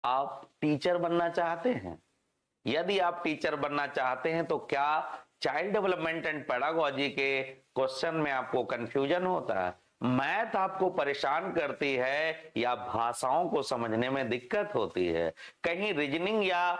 आप टीचर बनना चाहते हैं? यदि आप टीचर बनना चाहते हैं तो क्या चाइल्ड डेवलपमेंट एंड पेडागोजी के क्वेश्चन में आपको कंफ्यूजन होता है, मैथ आपको परेशान करती है, या भाषाओं को समझने में दिक्कत होती है, कहीं रीजनिंग या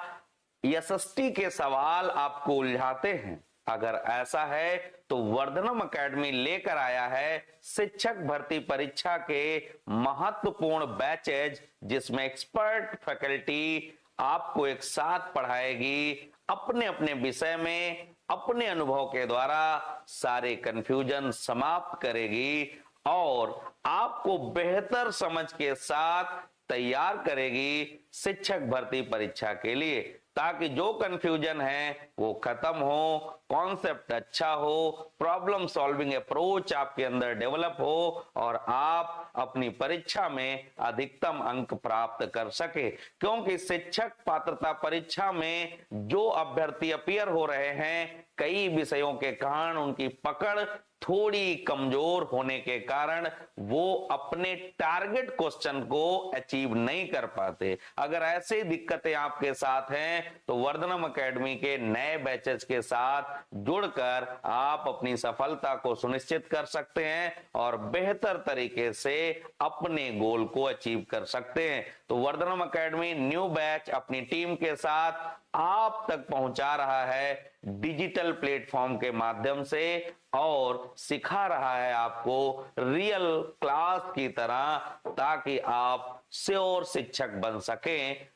एसएसटी के सवाल आपको उलझाते हैं? अगर ऐसा है तो वर्धनम एकेडमी लेकर आया है शिक्षक भर्ती परीक्षा के महत्वपूर्ण बैचेज, जिसमें एक्सपर्ट फैकल्टी आपको एक साथ पढ़ाएगी, अपने अपने विषय में अपने अनुभव के द्वारा सारे कंफ्यूजन समाप्त करेगी और आपको बेहतर समझ के साथ तैयार करेगी शिक्षक भर्ती परीक्षा के लिए, ताकि जो कंफ्यूजन है वो खत्म हो, कॉन्सेप्ट अच्छा हो, प्रॉब्लम सॉल्विंग अप्रोच आपके अंदर डेवलप हो और आप अपनी परीक्षा में अधिकतम अंक प्राप्त कर सके। क्योंकि शिक्षक पात्रता परीक्षा में जो अभ्यर्थी अपीयर हो रहे हैं, कई विषयों के कारण उनकी पकड़ थोड़ी कमजोर होने के कारण वो अपने टारगेट क्वेश्चन को अचीव नहीं कर पाते। अगर ऐसी दिक्कतें आपके साथ हैं तो वर्धनम एकेडमी के नए बैचेस के साथ जुड़कर आप अपनी सफलता को सुनिश्चित कर सकते हैं और बेहतर तरीके से अपने गोल को अचीव कर सकते हैं। तो वर्धनम एकेडमी न्यू बैच अपनी टीम के साथ आप तक पहुंचा रहा है डिजिटल प्लेटफॉर्म के माध्यम से और सिखा रहा है आपको रियल क्लास की तरह, ताकि आप श्योर शिक्षक बन सकें।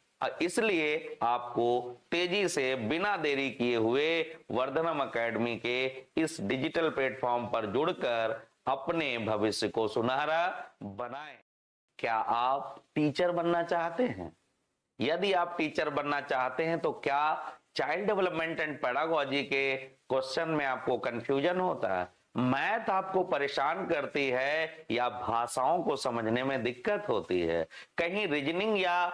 इसलिए आपको तेजी से बिना देरी किए हुए वर्धनम एकेडमी के इस डिजिटल प्लेटफॉर्म पर जुड़कर अपने भविष्य को सुनहरा बनाएं। क्या आप टीचर बनना चाहते हैं? यदि आप टीचर बनना चाहते हैं तो क्या चाइल्ड डेवलपमेंट एंड पेडागोजी के क्वेश्चन में आपको कंफ्यूजन होता है, मैथ आपको परेशान करती है, या भाषाओं को समझने में दिक्कत होती है, कहीं रीजनिंग या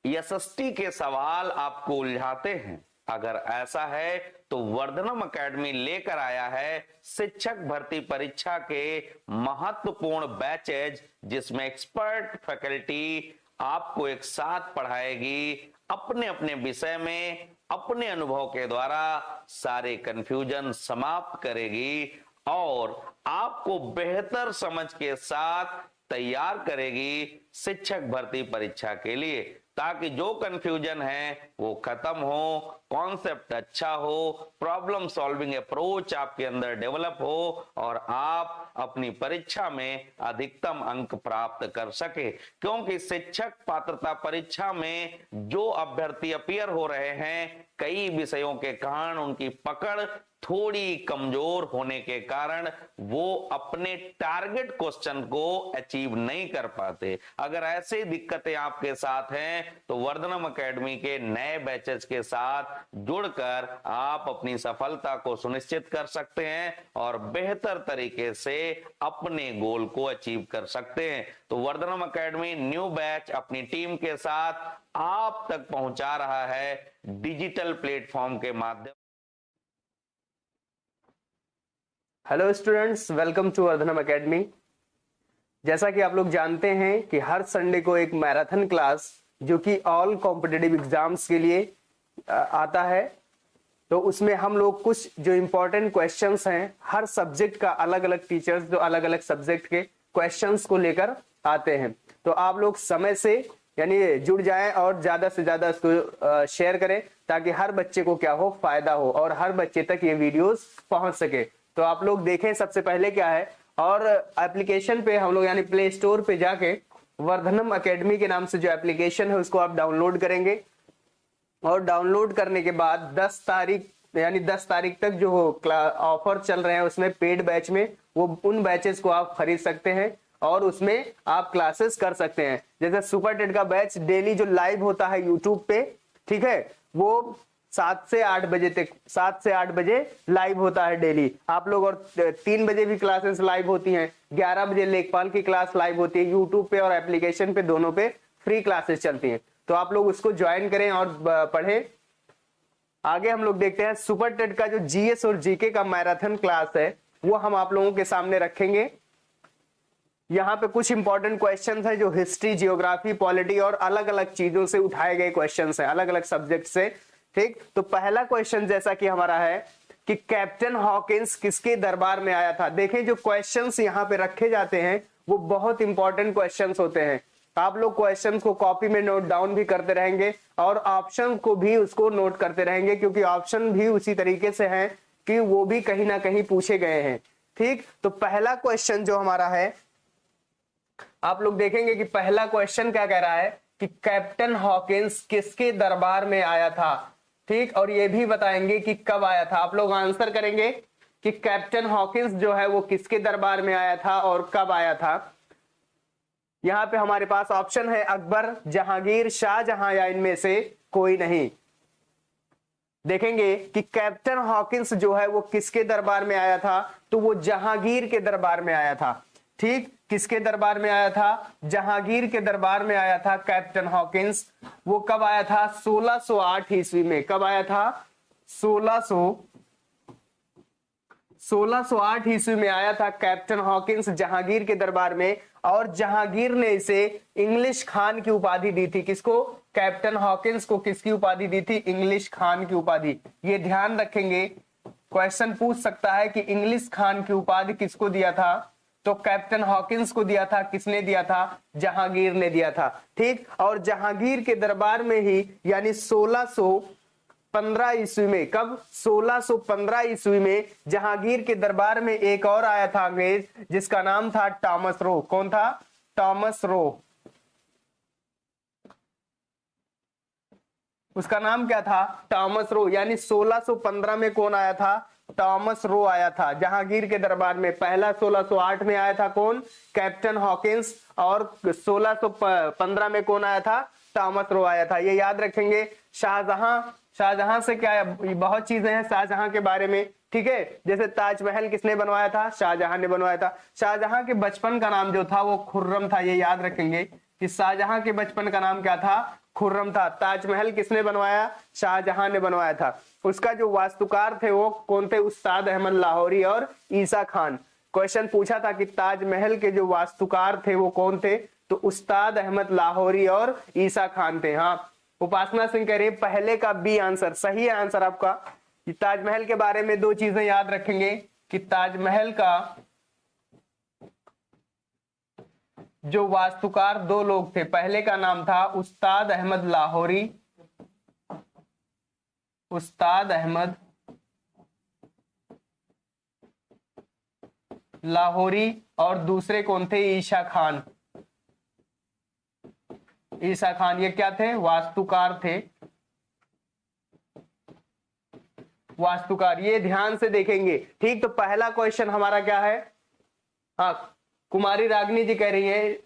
एसएसटी के सवाल आपको उलझाते हैं? अगर ऐसा है तो वर्धनम एकेडमी लेकर आया है शिक्षक भर्ती परीक्षा के महत्वपूर्ण बैचेज, जिसमें एक्सपर्ट फैकल्टी आपको एक साथ पढ़ाएगी, अपने अपने विषय में अपने अनुभव के द्वारा सारे कंफ्यूजन समाप्त करेगी और आपको बेहतर समझ के साथ तैयार करेगी शिक्षक भर्ती परीक्षा के लिए, ताकि जो कंफ्यूजन है वो खत्म हो, कॉन्सेप्ट अच्छा हो, प्रॉब्लम सॉल्विंग अप्रोच आपके अंदर डेवलप हो और आप अपनी परीक्षा में अधिकतम अंक प्राप्त कर सके। क्योंकि शिक्षक पात्रता परीक्षा में जो अभ्यर्थी अपीयर हो रहे हैं, कई विषयों के कारण उनकी पकड़ थोड़ी कमजोर होने के कारण वो अपने टारगेट क्वेश्चन को अचीव नहीं कर पाते। अगर ऐसी दिक्कतें आपके साथ हैं तो वर्धनम एकेडमी के नए बैचेस के साथ जुड़कर आप अपनी सफलता को सुनिश्चित कर सकते हैं और बेहतर तरीके से अपने गोल को अचीव कर सकते हैं। तो वर्धनम एकेडमी न्यू बैच अपनी टीम के साथ आप तक पहुंचा रहा है डिजिटल प्लेटफॉर्म के माध्यम। Hello students, welcome to Vardhanam academy. जैसा कि आप लोग जानते हैं कि हर संडे को एक मैराथन क्लास जो कि ऑल कॉम्पिटिटिव एग्जाम्स के लिए आता है, तो उसमें हम लोग कुछ जो इम्पोर्टेंट क्वेश्चंस हैं, हर सब्जेक्ट का अलग अलग टीचर्स जो अलग अलग सब्जेक्ट के क्वेश्चंस को लेकर आते हैं। तो आप लोग समय से यानी जुड़ जाएं और ज्यादा से ज्यादा इसको शेयर करें, ताकि हर बच्चे को क्या हो, फायदा हो और हर बच्चे तक ये वीडियोस पहुंच सके। तो आप लोग देखें सबसे पहले क्या है, और एप्लीकेशन पे हम लोग यानी प्ले स्टोर पे जाके वर्धनम एकेडमी के नाम से जो एप्लीकेशन है उसको आप डाउनलोड करेंगे और डाउनलोड करने के बाद 10 तारीख यानी 10 तारीख तक जो ऑफर चल रहे हैं उसमें पेड बैच में वो उन बैचेस को आप खरीद सकते हैं और उसमें आप क्लासेस कर सकते हैं। जैसे सुपर टेट का बैच डेली जो लाइव होता है यूट्यूब पे, ठीक है, वो 7 से 8 बजे तक 7 से 8 बजे लाइव होता है डेली आप लोग, और 3 बजे भी क्लासेस लाइव होती हैं, 11 बजे लेखपाल की क्लास लाइव होती है यूट्यूब पे और एप्लीकेशन पे, दोनों पे फ्री क्लासेस चलती हैं। तो आप लोग उसको ज्वाइन करें और पढ़ें। आगे हम लोग देखते हैं सुपर टेट का जो जीएस और जीके का मैराथन क्लास है वो हम आप लोगों के सामने रखेंगे। यहाँ पे कुछ इंपॉर्टेंट क्वेश्चंस हैं जो हिस्ट्री, जियोग्राफी, पॉलिटी और अलग अलग चीजों से उठाए गए क्वेश्चंस हैं, अलग अलग सब्जेक्ट से। ठीक, तो पहला क्वेश्चन जैसा कि हमारा है कि कैप्टन हॉकिंस किसके दरबार में आया था। देखें जो क्वेश्चंस यहाँ पे रखे जाते हैं वो बहुत इंपॉर्टेंट क्वेश्चंस होते हैं। आप लोग क्वेश्चंस को कॉपी में नोट डाउन भी करते रहेंगे और ऑप्शन को भी उसको नोट करते रहेंगे, क्योंकि ऑप्शन भी उसी तरीके से हैं कि वो भी कहीं ना कहीं पूछे गए हैं। ठीक, तो पहला क्वेश्चन जो हमारा है, आप लोग देखेंगे कि पहला क्वेश्चन क्या कह रहा है कि कैप्टन हॉकिंस किसके दरबार में आया था। ठीक, और ये भी बताएंगे कि कब आया था। आप लोग आंसर करेंगे कि कैप्टन हॉकिंस जो है वो किसके दरबार में आया था और कब आया था। यहां पे हमारे पास ऑप्शन है अकबर, जहांगीर, शाहजहां या इनमें से कोई नहीं। देखेंगे कि कैप्टन हॉकिंस जो है वो किसके दरबार में आया था, तो वो जहांगीर के दरबार में आया था। ठीक, किसके दरबार में आया था, जहांगीर के दरबार में आया था कैप्टन हॉकिंस। वो कब आया था, 1608 ईस्वी में। कब आया था, 1608 ईस्वी में आया था कैप्टन हॉकिंस जहांगीर के दरबार में। और जहांगीर ने इसे इंग्लिश खान की उपाधि दी थी। किसको, कैप्टन हॉकिंस को किसकी उपाधि दी थी, इंग्लिश खान की उपाधि। ये ध्यान रखेंगे, क्वेश्चन पूछ सकता है कि इंग्लिश खान की उपाधि किसको दिया था, तो कैप्टन हॉकिंस को दिया था। किसने दिया था, जहांगीर ने दिया था। ठीक, और जहांगीर के दरबार में ही यानी 1615 ईस्वी में, कब, 1615 ईस्वी में जहांगीर के दरबार में एक और आया था अंग्रेज, जिसका नाम था टॉमस रो। कौन था, टॉमस रो। उसका नाम क्या था, टॉमस रो। यानी 1615 में कौन आया था, टॉमस रो आया था जहांगीर के दरबार में। पहला 1608 में आया था कौन, कैप्टन हॉकिंस, और 1615 में कौन आया था, टॉमस रो आया था। ये याद रखेंगे। शाहजहां से क्या है, बहुत चीजें हैं शाहजहां के बारे में। ठीक है, जैसे ताजमहल किसने बनवाया था, शाहजहां ने बनवाया था। शाहजहां के बचपन का नाम जो था वो खुर्रम था। ये याद रखेंगे कि शाहजहां के बचपन का नाम क्या था, खुर्रम था। ताजमहल किसने बनवाया, शाहजहां ने बनवाया था। उसका जो वास्तुकार थे वो कौन थे, उस्ताद अहमद लाहौरी और ईसा खान। क्वेश्चन पूछा था कि ताजमहल के जो वास्तुकार थे वो कौन थे, तो उस्ताद अहमद लाहौरी और ईसा खान थे। हाँ, उपासना सिंह कह रही पहले का बी आंसर सही है। आंसर आपका, ताजमहल के बारे में दो चीजें याद रखेंगे कि ताजमहल का जो वास्तुकार दो लोग थे, पहले का नाम था उस्ताद अहमद लाहौरी, उस्ताद अहमद लाहौरी, और दूसरे कौन थे, ईशा खान। ईसा खान, ये क्या थे, वास्तुकार थे। वास्तुकार, ये ध्यान से देखेंगे। ठीक, तो पहला क्वेश्चन हमारा क्या है, हाँ, कुमारी रागनी जी कह रही है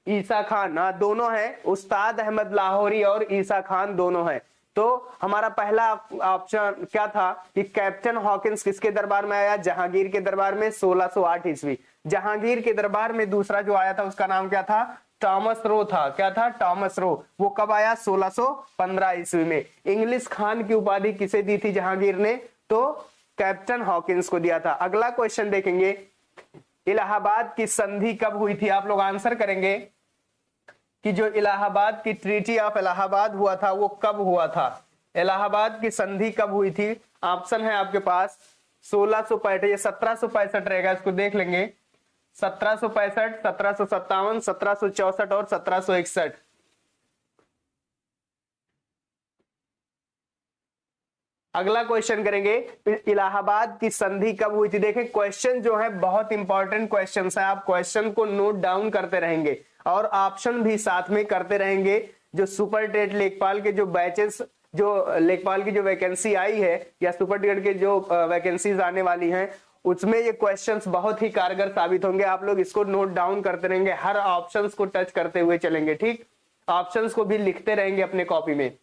ईसा खान। हाँ, दोनों हैं, उस्ताद अहमद लाहौरी और ईसा खान दोनों हैं। तो हमारा पहला ऑप्शन क्या था कि कैप्टन हॉकिंस किसके दरबार में आया, जहांगीर के दरबार में 1608 ईस्वी। जहांगीर के दरबार में दूसरा जो आया था उसका नाम क्या था, टॉमस रो था। क्या था, टॉमस रो। वो कब आया, 1615 ईस्वी में। इंग्लिश खान की उपाधि किसे दी थी जहांगीर ने, तो कैप्टन हॉकिंस को दिया था। अगला क्वेश्चन देखेंगे, इलाहाबाद की संधि कब हुई थी। आप लोग आंसर करेंगे कि जो इलाहाबाद की ट्रीटी ऑफ इलाहाबाद हुआ था वो कब हुआ था। इलाहाबाद की संधि कब हुई थी, ऑप्शन है आपके पास 1665, 1765 रहेगा, इसको देख लेंगे। 1765, 1757, 1764 और 1761। अगला क्वेश्चन करेंगे, इलाहाबाद की संधि कब हुई थी। देखें क्वेश्चन जो है बहुत इंपॉर्टेंट क्वेश्चन है, आप क्वेश्चन को नोट डाउन करते रहेंगे और ऑप्शन भी साथ में करते रहेंगे। जो सुपर टेट लेखपाल के जो बैचेस, जो लेखपाल की जो वैकेंसी आई है या सुपर टेट के जो वैकेंसीज आने वाली हैं, उसमें ये क्वेश्चंस बहुत ही कारगर साबित होंगे। आप लोग इसको नोट डाउन करते रहेंगे, हर ऑप्शंस को टच करते हुए चलेंगे। ठीक, ऑप्शंस को भी लिखते रहेंगे अपने कॉपी में।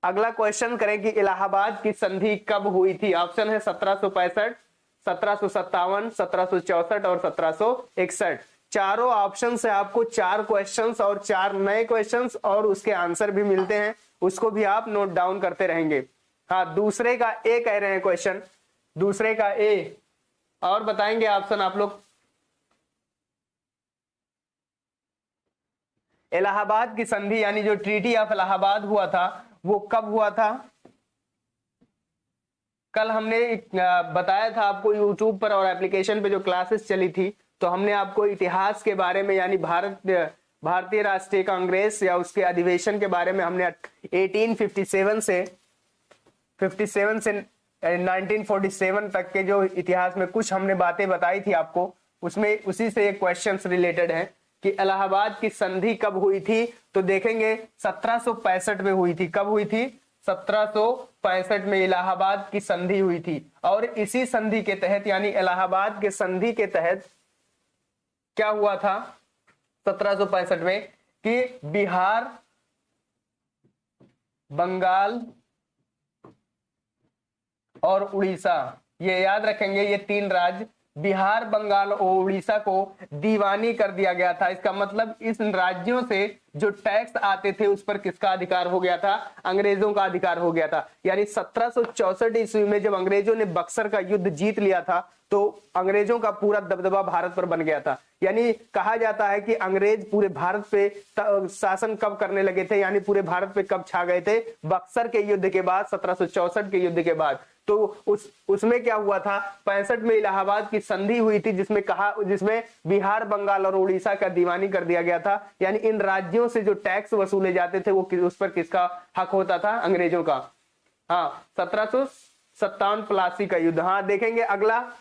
अगला क्वेश्चन करें कि इलाहाबाद की संधि कब हुई थी। ऑप्शन है 1765, 1757, 1764 और 1761। चारों ऑप्शन से आपको 4 क्वेश्चंस और 4 नए क्वेश्चंस और उसके आंसर भी मिलते हैं, उसको भी आप नोट डाउन करते रहेंगे। हाँ, दूसरे का ए कह रहे हैं क्वेश्चन, दूसरे का ए, और बताएंगे ऑप्शन आप लोग। इलाहाबाद की संधि यानी जो ट्रीटी ऑफ इलाहाबाद हुआ था वो कब हुआ था? कल हमने बताया था आपको यूट्यूब पर और एप्लीकेशन पे जो क्लासेस चली थी, तो हमने आपको इतिहास के बारे में यानी भारतीय राष्ट्रीय कांग्रेस या उसके अधिवेशन के बारे में हमने 1857 से 1947 तक के जो इतिहास में कुछ हमने बातें बताई थी आपको, उसमें उसी से एक क्वेश्चंस रिलेटेड है कि इलाहाबाद की संधि कब हुई थी। तो देखेंगे 1765 में हुई थी। कब हुई थी? 1765 में इलाहाबाद की संधि हुई थी। और इसी संधि के तहत यानी इलाहाबाद के संधि के तहत क्या हुआ था 1765 में कि बिहार, बंगाल और उड़ीसा, ये याद रखेंगे, ये तीन राज्य बिहार, बंगाल और उड़ीसा को दीवानी कर दिया गया था। इसका मतलब इस राज्यों से जो टैक्स आते थे उस पर किसका अधिकार हो गया था? अंग्रेजों का अधिकार हो गया था। यानी 1764 ईस्वी में जब अंग्रेजों ने बक्सर का युद्ध जीत लिया था तो अंग्रेजों का पूरा दबदबा भारत पर बन गया था। यानी कहा जाता है कि अंग्रेज पूरे भारत पे शासन कब करने लगे थे, यानी पूरे भारत पे कब छा गए थे? बक्सर के युद्ध के बाद, 1764 के युद्ध के बाद। तो उसमें क्या हुआ था? 65 में इलाहाबाद की संधि हुई थी जिसमें बिहार, बंगाल और उड़ीसा का दीवानी कर दिया गया था। यानी इन राज्यों से जो टैक्स वसूले जाते थे वो उस पर किसका हक होता था? अंग्रेजों का। हाँ, 1757 प्लासी का युद्ध। हाँ, देखेंगे अगला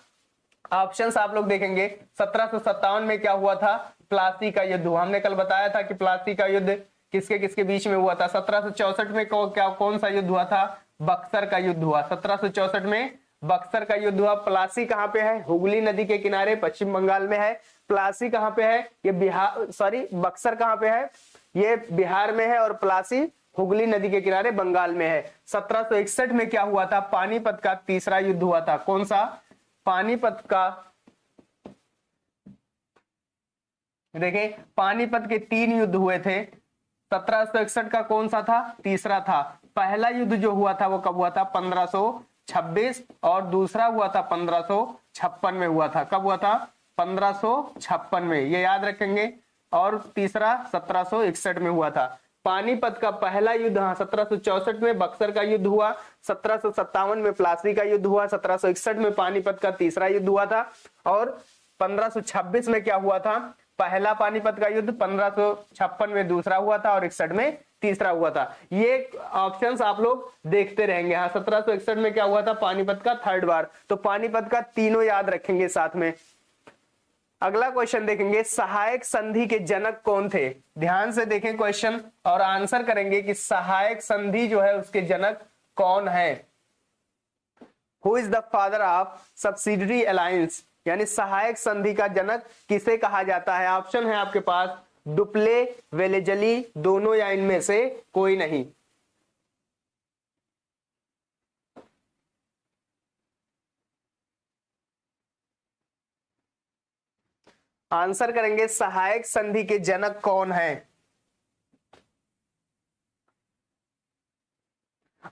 ऑप्शंस आप लोग देखेंगे 1757 में क्या हुआ था? प्लासी का युद्ध हुआ। हमने कल बताया था कि प्लासी का युद्ध किसके किसके बीच में हुआ था। 1764 में कौन सा युद्ध हुआ था? बक्सर का युद्ध हुआ। 1764 में बक्सर का युद्ध हुआ। प्लासी कहाँ पे है? हुगली नदी के किनारे पश्चिम बंगाल में है। प्लासी कहाँ पे है? ये बक्सर कहाँ पे है? ये बिहार में है और प्लासी हुगली नदी के किनारे बंगाल में है। 1761 में क्या हुआ था? पानीपत का तीसरा युद्ध हुआ था। कौन सा? पानीपत का। देखें, पानीपत के 3 युद्ध हुए थे। 1761 का कौन सा था? तीसरा था। पहला युद्ध जो हुआ था वो कब हुआ था? 1526। और दूसरा हुआ था 1556 में हुआ था। कब हुआ था? 1556 में, ये याद रखेंगे। और तीसरा 1761 में हुआ था। पानीपत का पहला युद्ध 1764 में बक्सर का युद्ध हुआ। 1757 में प्लासी का युद्ध हुआ। 1761 में पानीपत का तीसरा युद्ध हुआ था। और 1526 में क्या हुआ था? पहला पानीपत का युद्ध। 1556 में दूसरा हुआ था और 61 में तीसरा हुआ था। ये ऑप्शंस आप लोग देखते रहेंगे। हाँ, 1761 में क्या हुआ था? पानीपत का थर्ड बार। तो पानीपत का तीनों याद रखेंगे साथ में। अगला क्वेश्चन देखेंगे, सहायक संधि के जनक कौन थे? ध्यान से देखें क्वेश्चन और आंसर करेंगे कि सहायक संधि जो है उसके जनक कौन है। Who is the father of subsidiary alliance, यानी सहायक संधि का जनक किसे कहा जाता है? ऑप्शन है आपके पास डुप्ले, वेलेजली, दोनों या इनमें से कोई नहीं। आंसर करेंगे सहायक संधि के जनक कौन है।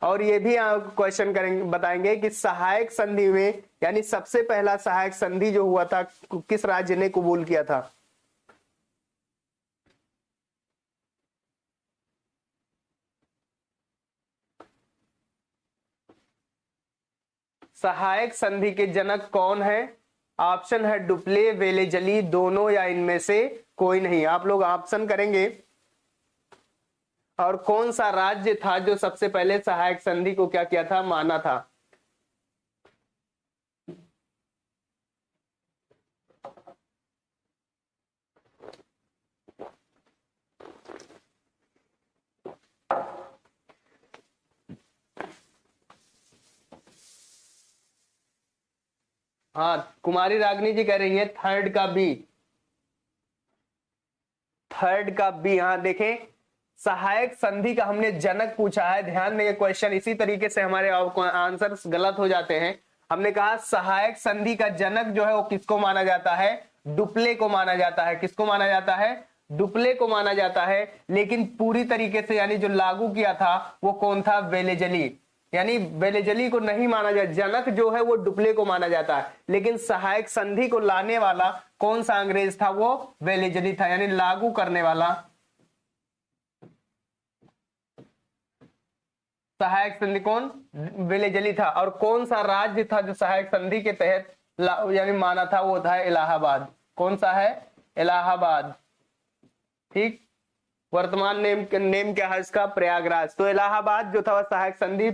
और ये भी क्वेश्चन करेंगे, बताएंगे कि सहायक संधि में यानी सबसे पहला सहायक संधि जो हुआ था किस राज्य ने कबूल किया था? सहायक संधि के जनक कौन है? ऑप्शन है डुप्ले, वेलेजली, दोनों या इनमें से कोई नहीं। आप लोग ऑप्शन करेंगे। और कौन सा राज्य था जो सबसे पहले सहायक संधि को क्या किया था? माना था। हाँ, कुमारी रागनी जी कह रही है थर्ड का बी। थर्ड का बी। हाँ, देखें सहायक संधि का हमने जनक पूछा है। ध्यान देंगे क्वेश्चन इसी तरीके से हमारे आंसर्स गलत हो जाते हैं। हमने कहा सहायक संधि का जनक जो है वो किसको माना जाता है? डुप्ले को माना जाता है। किसको माना जाता है? डुप्ले को माना जाता है। लेकिन पूरी तरीके से यानी जो लागू किया था वो कौन था? वेलेजली। यानी वेलेजली को नहीं माना जाता, जनक जो है वो डुप्ले को माना जाता है। लेकिन सहायक संधि को लाने वाला कौन सा अंग्रेज था? वो वेलेजली था, यानी लागू करने वाला सहायक संधि कौन, विलेजली था। और कौन सा राज्य था जो सहायक संधि के तहत यानी माना था, वो था इलाहाबाद। कौन सा है, इलाहाबाद। ठीक, वर्तमान नेम क्या है इसका, प्रयागराज। तो इलाहाबाद जो था वह सहायक संधि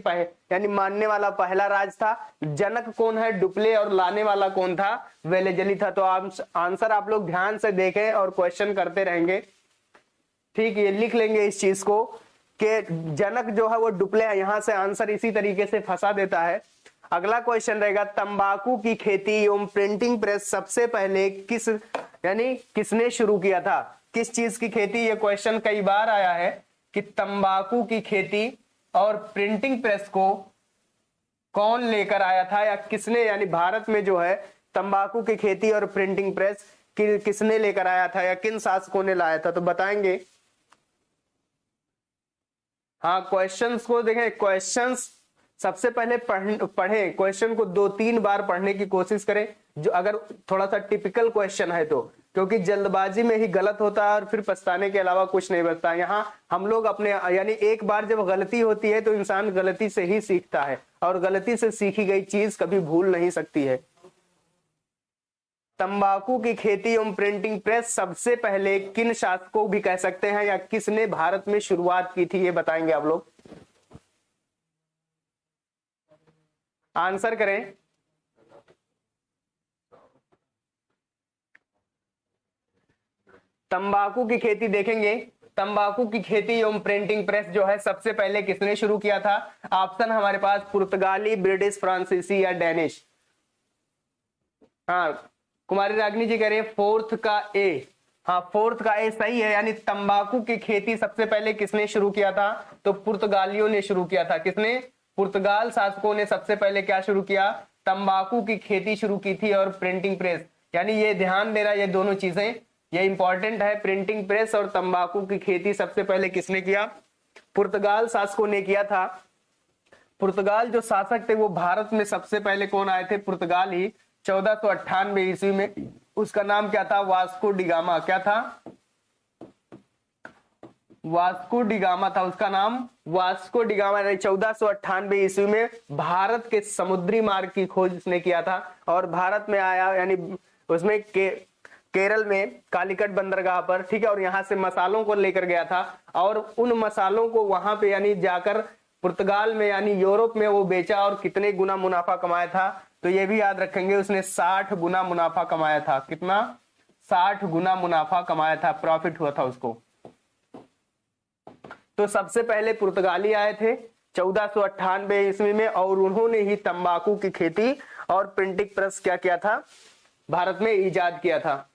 यानी मानने वाला पहला राज्य था। जनक कौन है, डुप्ले, और लाने वाला कौन था, वेलेजली था। तो आंसर आप लोग ध्यान से देखें और क्वेश्चन करते रहेंगे। ठीक, ये लिख लेंगे इस चीज को कि जनक जो है वो डुप्ले है। यहां से आंसर इसी तरीके से फंसा देता है। अगला क्वेश्चन रहेगा, तंबाकू की खेती एवं प्रिंटिंग प्रेस सबसे पहले किसने शुरू किया था। किस चीज की खेती, ये क्वेश्चन कई बार आया है कि तंबाकू की खेती और प्रिंटिंग प्रेस को कौन लेकर आया था, या किसने, यानी भारत में जो है तंबाकू की खेती और प्रिंटिंग प्रेस किसने लेकर आया था, या किन शासकों ने लाया था। तो बताएंगे। हाँ, क्वेश्चंस को देखें। क्वेश्चंस सबसे पहले पढ़ें, क्वेश्चन को 2-3 बार पढ़ने की कोशिश करें, जो अगर थोड़ा सा टिपिकल क्वेश्चन है तो, क्योंकि जल्दबाजी में ही गलत होता है और फिर पछताने के अलावा कुछ नहीं बचता। यहाँ हम लोग अपने यानी एक बार जब गलती होती है तो इंसान गलती से ही सीखता है, और गलती से सीखी गई चीज कभी भूल नहीं सकती है। तंबाकू की खेती एवं प्रिंटिंग प्रेस सबसे पहले किन शासकों भी कह सकते हैं, या किसने भारत में शुरुआत की थी, ये बताएंगे आप लोग। आंसर करें। तंबाकू की खेती देखेंगे, तंबाकू की खेती एवं प्रिंटिंग प्रेस जो है सबसे पहले किसने शुरू किया था। ऑप्शन हमारे पास पुर्तगाली, ब्रिटिश, फ्रांसीसी या डेनिश। हाँ, कुमारी रागनी जी कह रहे हैं फोर्थ का ए। हाँ, फोर्थ का ए सही है, यानी तंबाकू की खेती सबसे पहले किसने शुरू किया था, तो पुर्तगालियों ने शुरू किया था। किसने, पुर्तगाल शासकों ने सबसे पहले क्या शुरू किया, तंबाकू की खेती शुरू की थी और प्रिंटिंग प्रेस। यानी ये ध्यान देना, ये दोनों चीजें ये इंपॉर्टेंट है। प्रिंटिंग प्रेस और तंबाकू की खेती सबसे पहले किसने किया, पुर्तगाल शासकों ने किया था। पुर्तगाल जो शासक थे वो भारत में सबसे पहले कौन आए थे, पुर्तगाली 1498 ईस्वी में। उसका नाम क्या था, वास्को डिगामा। क्या था, वास्को डिगामा था उसका नाम, वास्को डिगामा। 1498 ईस्वी में भारत के समुद्री मार्ग की खोज उसने किया था, और भारत में आया, यानी उसमें केरल में कालीकट बंदरगाह पर, ठीक है, और यहाँ से मसालों को लेकर गया था, और उन मसालों को वहां पे यानी जाकर पुर्तगाल में यानी यूरोप में वो बेचा, और कितने गुना मुनाफा कमाया था, तो ये भी याद रखेंगे, उसने 60 गुना मुनाफा कमाया था। कितना, 60 गुना मुनाफा कमाया था, प्रॉफिट हुआ था उसको। तो सबसे पहले पुर्तगाली आए थे 1498 ईस्वी में, और उन्होंने ही तंबाकू की खेती और प्रिंटिंग प्रेस क्या किया था, भारत में इजाद किया था।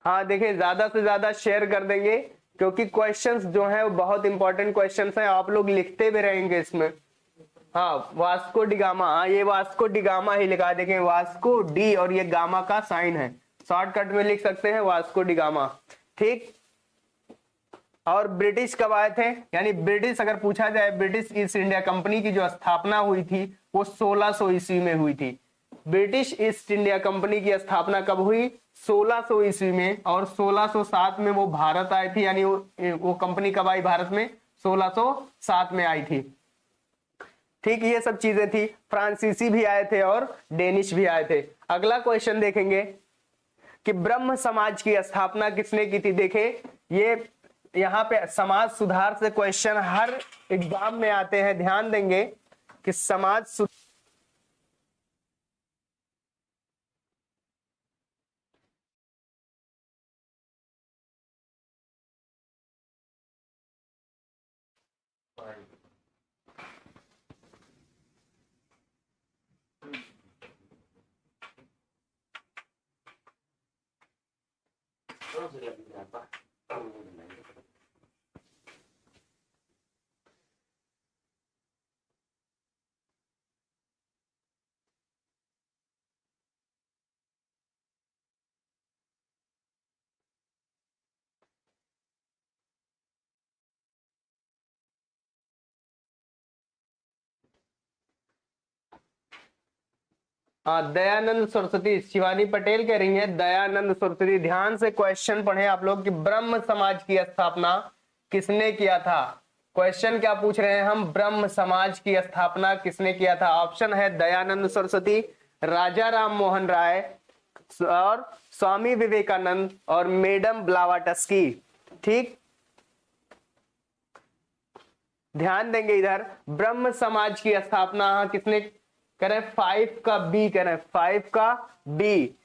हाँ देखें, ज्यादा से ज्यादा शेयर कर देंगे, क्योंकि क्वेश्चंस जो हैं वो बहुत इंपॉर्टेंट क्वेश्चंस हैं, आप लोग लिखते भी रहेंगे इसमें। हाँ, वास्को डिगामा, हाँ ये वास्को डिगामा ही लिखा है, देखें वास्को डी और ये गामा का साइन है, शॉर्टकट में लिख सकते हैं वास्को डिगामा। ठीक, और ब्रिटिश कब आए थे, यानी ब्रिटिश अगर पूछा जाए, ब्रिटिश ईस्ट इंडिया कंपनी की जो स्थापना हुई थी वो 1600 ईस्वी में हुई थी। ब्रिटिश ईस्ट इंडिया कंपनी की स्थापना कब हुई, 1600 ईस्वी में, और 1607 में वो भारत आई थी, यानी वो कंपनी कब आई भारत में, 1607 में आई थी। ठीक, ये सब चीजें थी। फ्रांसीसी भी आए थे और डेनिश भी आए थे। अगला क्वेश्चन देखेंगे कि ब्रह्म समाज की स्थापना किसने की थी। देखे, ये यहाँ पे समाज सुधार से क्वेश्चन हर एग्जाम में आते हैं, ध्यान देंगे कि समाज हाँ, दयानंद सरस्वती, शिवानी पटेल कह रही है दयानंद सरस्वती। ध्यान से क्वेश्चन पढ़े आप लोग कि ब्रह्म समाज की स्थापना किसने किया था? क्वेश्चन क्या पूछ रहे हैं हम? ब्रह्म समाज की स्थापना किसने किया था? ऑप्शन है दयानंद सरस्वती, राजा राम मोहन राय और स्वामी विवेकानंद और मैडम ब्लावाटस्की। ठीक, ध्यान देंगे इधर। ब्रह्म समाज की स्थापना किसने करें? 5 का बी करें, 5 का बी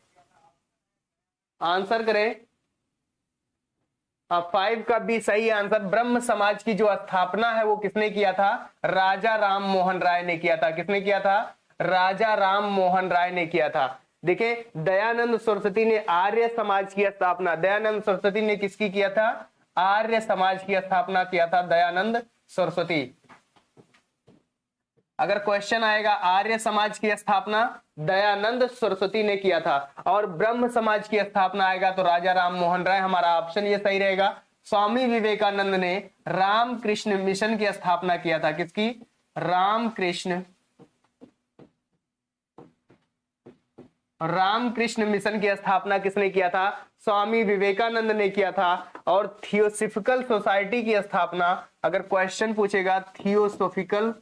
आंसर करें। 5 का बी सही आंसर। ब्रह्म समाज की जो स्थापना है वो किसने किया था? राजा राम मोहन राय ने किया था। किसने किया था? राजा राम मोहन राय ने किया था। देखिए, दयानंद सरस्वती ने आर्य समाज की स्थापना, दयानंद सरस्वती ने किसकी किया था? आर्य समाज की स्थापना किया था दयानंद सरस्वती। अगर क्वेश्चन आएगा आर्य समाज की स्थापना दयानंद सरस्वती ने किया था, और ब्रह्म समाज की स्थापना आएगा तो राजा राम मोहन राय। हमारा ऑप्शन ये सही रहेगा। स्वामी विवेकानंद ने रामकृष्ण मिशन की स्थापना किया था। किसकी? रामकृष्ण मिशन की स्थापना किसने किया था? स्वामी विवेकानंद ने किया था। और थियोसॉफिकल सोसाइटी की स्थापना, अगर क्वेश्चन पूछेगा थियोसॉफिकल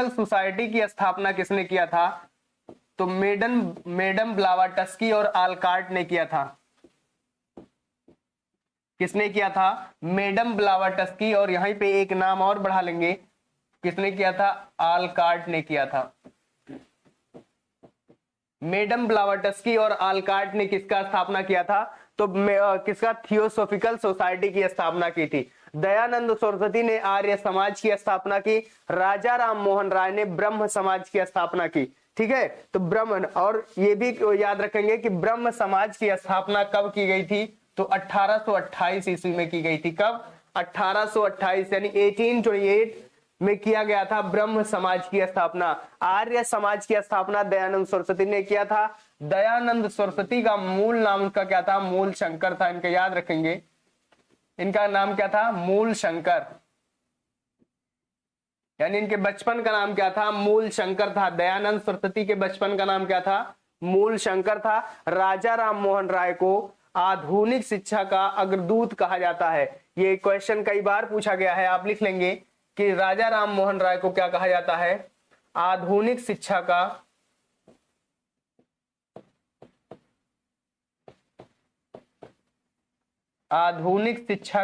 सोसाइटी की स्थापना किसने किया था? तो मैडम ब्लावाटस्की और आलकार्ट ने किया था। किसने किया था? मैडम ब्लावाटस्की, और यहीं पे एक नाम और बढ़ा लेंगे, किसने किया था? आलकार्ट ने किया था। मैडम ब्लावाटस्की और आलकार्ट ने किसका स्थापना किया था? तो किसका? थियोसॉफिकल सोसाइटी की स्थापना की थी। दयानंद सरस्वती ने आर्य समाज की स्थापना की, राजा राम मोहन राय ने ब्रह्म समाज की स्थापना की। ठीक है, तो ब्रह्म, और ये भी याद रखेंगे कि ब्रह्म समाज की स्थापना कब की गई थी? तो 1828 ईस्वी में की गई थी। कब? 1828 यानी 1828 में किया गया था ब्रह्म समाज की स्थापना। आर्य समाज की स्थापना दयानंद सरस्वती ने किया था। दयानंद सरस्वती का मूल नाम उनका क्या था? मूल शंकर था। इनका याद रखेंगे, इनका नाम क्या था? मूल शंकर, यानी इनके बचपन का नाम क्या था? मूल शंकर था। दयानंद सरस्वती के बचपन का नाम क्या था? मूल शंकर था। राजा राम मोहन राय को आधुनिक शिक्षा का अग्रदूत कहा जाता है। ये क्वेश्चन कई बार पूछा गया है, आप लिख लेंगे कि राजा राम मोहन राय को क्या कहा जाता है? आधुनिक शिक्षा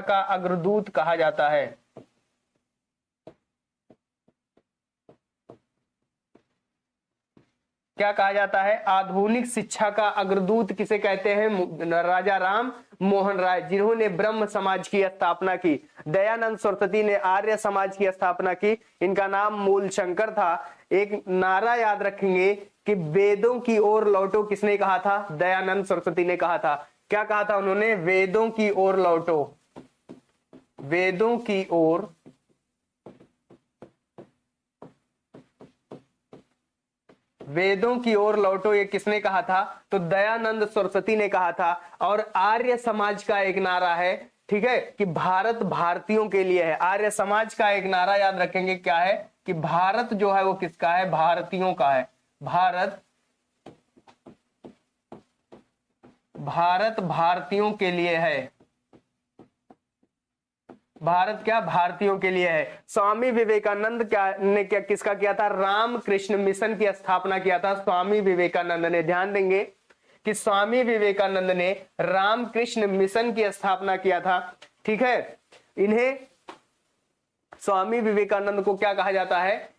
का अग्रदूत कहा जाता है। क्या कहा जाता है? आधुनिक शिक्षा का अग्रदूत किसे कहते हैं? राजा राम मोहन राय, जिन्होंने ब्रह्म समाज की स्थापना की। दयानंद सरस्वती ने आर्य समाज की स्थापना की। इनका नाम मूल शंकर था। एक नारा याद रखेंगे कि वेदों की ओर लौटो, किसने कहा था? दयानंद सरस्वती ने कहा था। क्या कहा था उन्होंने? वेदों की ओर लौटो, वेदों की ओर लौटो, ये किसने कहा था? तो दयानंद सरस्वती ने कहा था। और आर्य समाज का एक नारा है, ठीक है, कि भारत भारतीयों के लिए है। आर्य समाज का एक नारा याद रखेंगे, क्या है? कि भारत जो है वो किसका है? भारतीयों का है। भारत भारतीयों के लिए है। भारत क्या? भारतीयों के लिए है। स्वामी विवेकानंद किसका किया था? रामकृष्ण मिशन की स्थापना किया था स्वामी विवेकानंद ने। ध्यान देंगे कि स्वामी विवेकानंद ने रामकृष्ण मिशन की स्थापना किया था। ठीक है, इन्हें, स्वामी विवेकानंद को क्या कहा जाता है?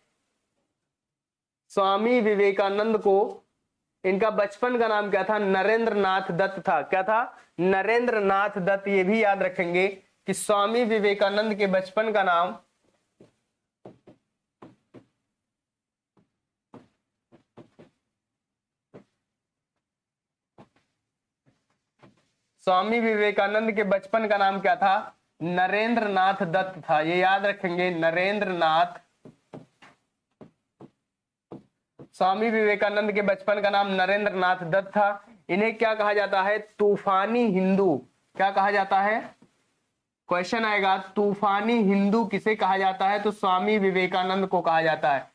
स्वामी विवेकानंद को, इनका बचपन का नाम क्या था? नरेंद्र नाथ दत्त था। क्या था? नरेंद्र नाथ दत्त। ये भी याद रखेंगे कि स्वामी विवेकानंद के बचपन का नाम क्या था? नरेंद्र नाथ दत्त था। ये याद रखेंगे, नरेंद्र नाथ। स्वामी विवेकानंद के बचपन का नाम नरेंद्र नाथ दत्त था। इन्हें क्या कहा जाता है? तूफानी हिंदू। क्या कहा जाता है? क्वेश्चन आएगा, तूफानी हिंदू किसे कहा जाता है? तो स्वामी विवेकानंद को कहा जाता है।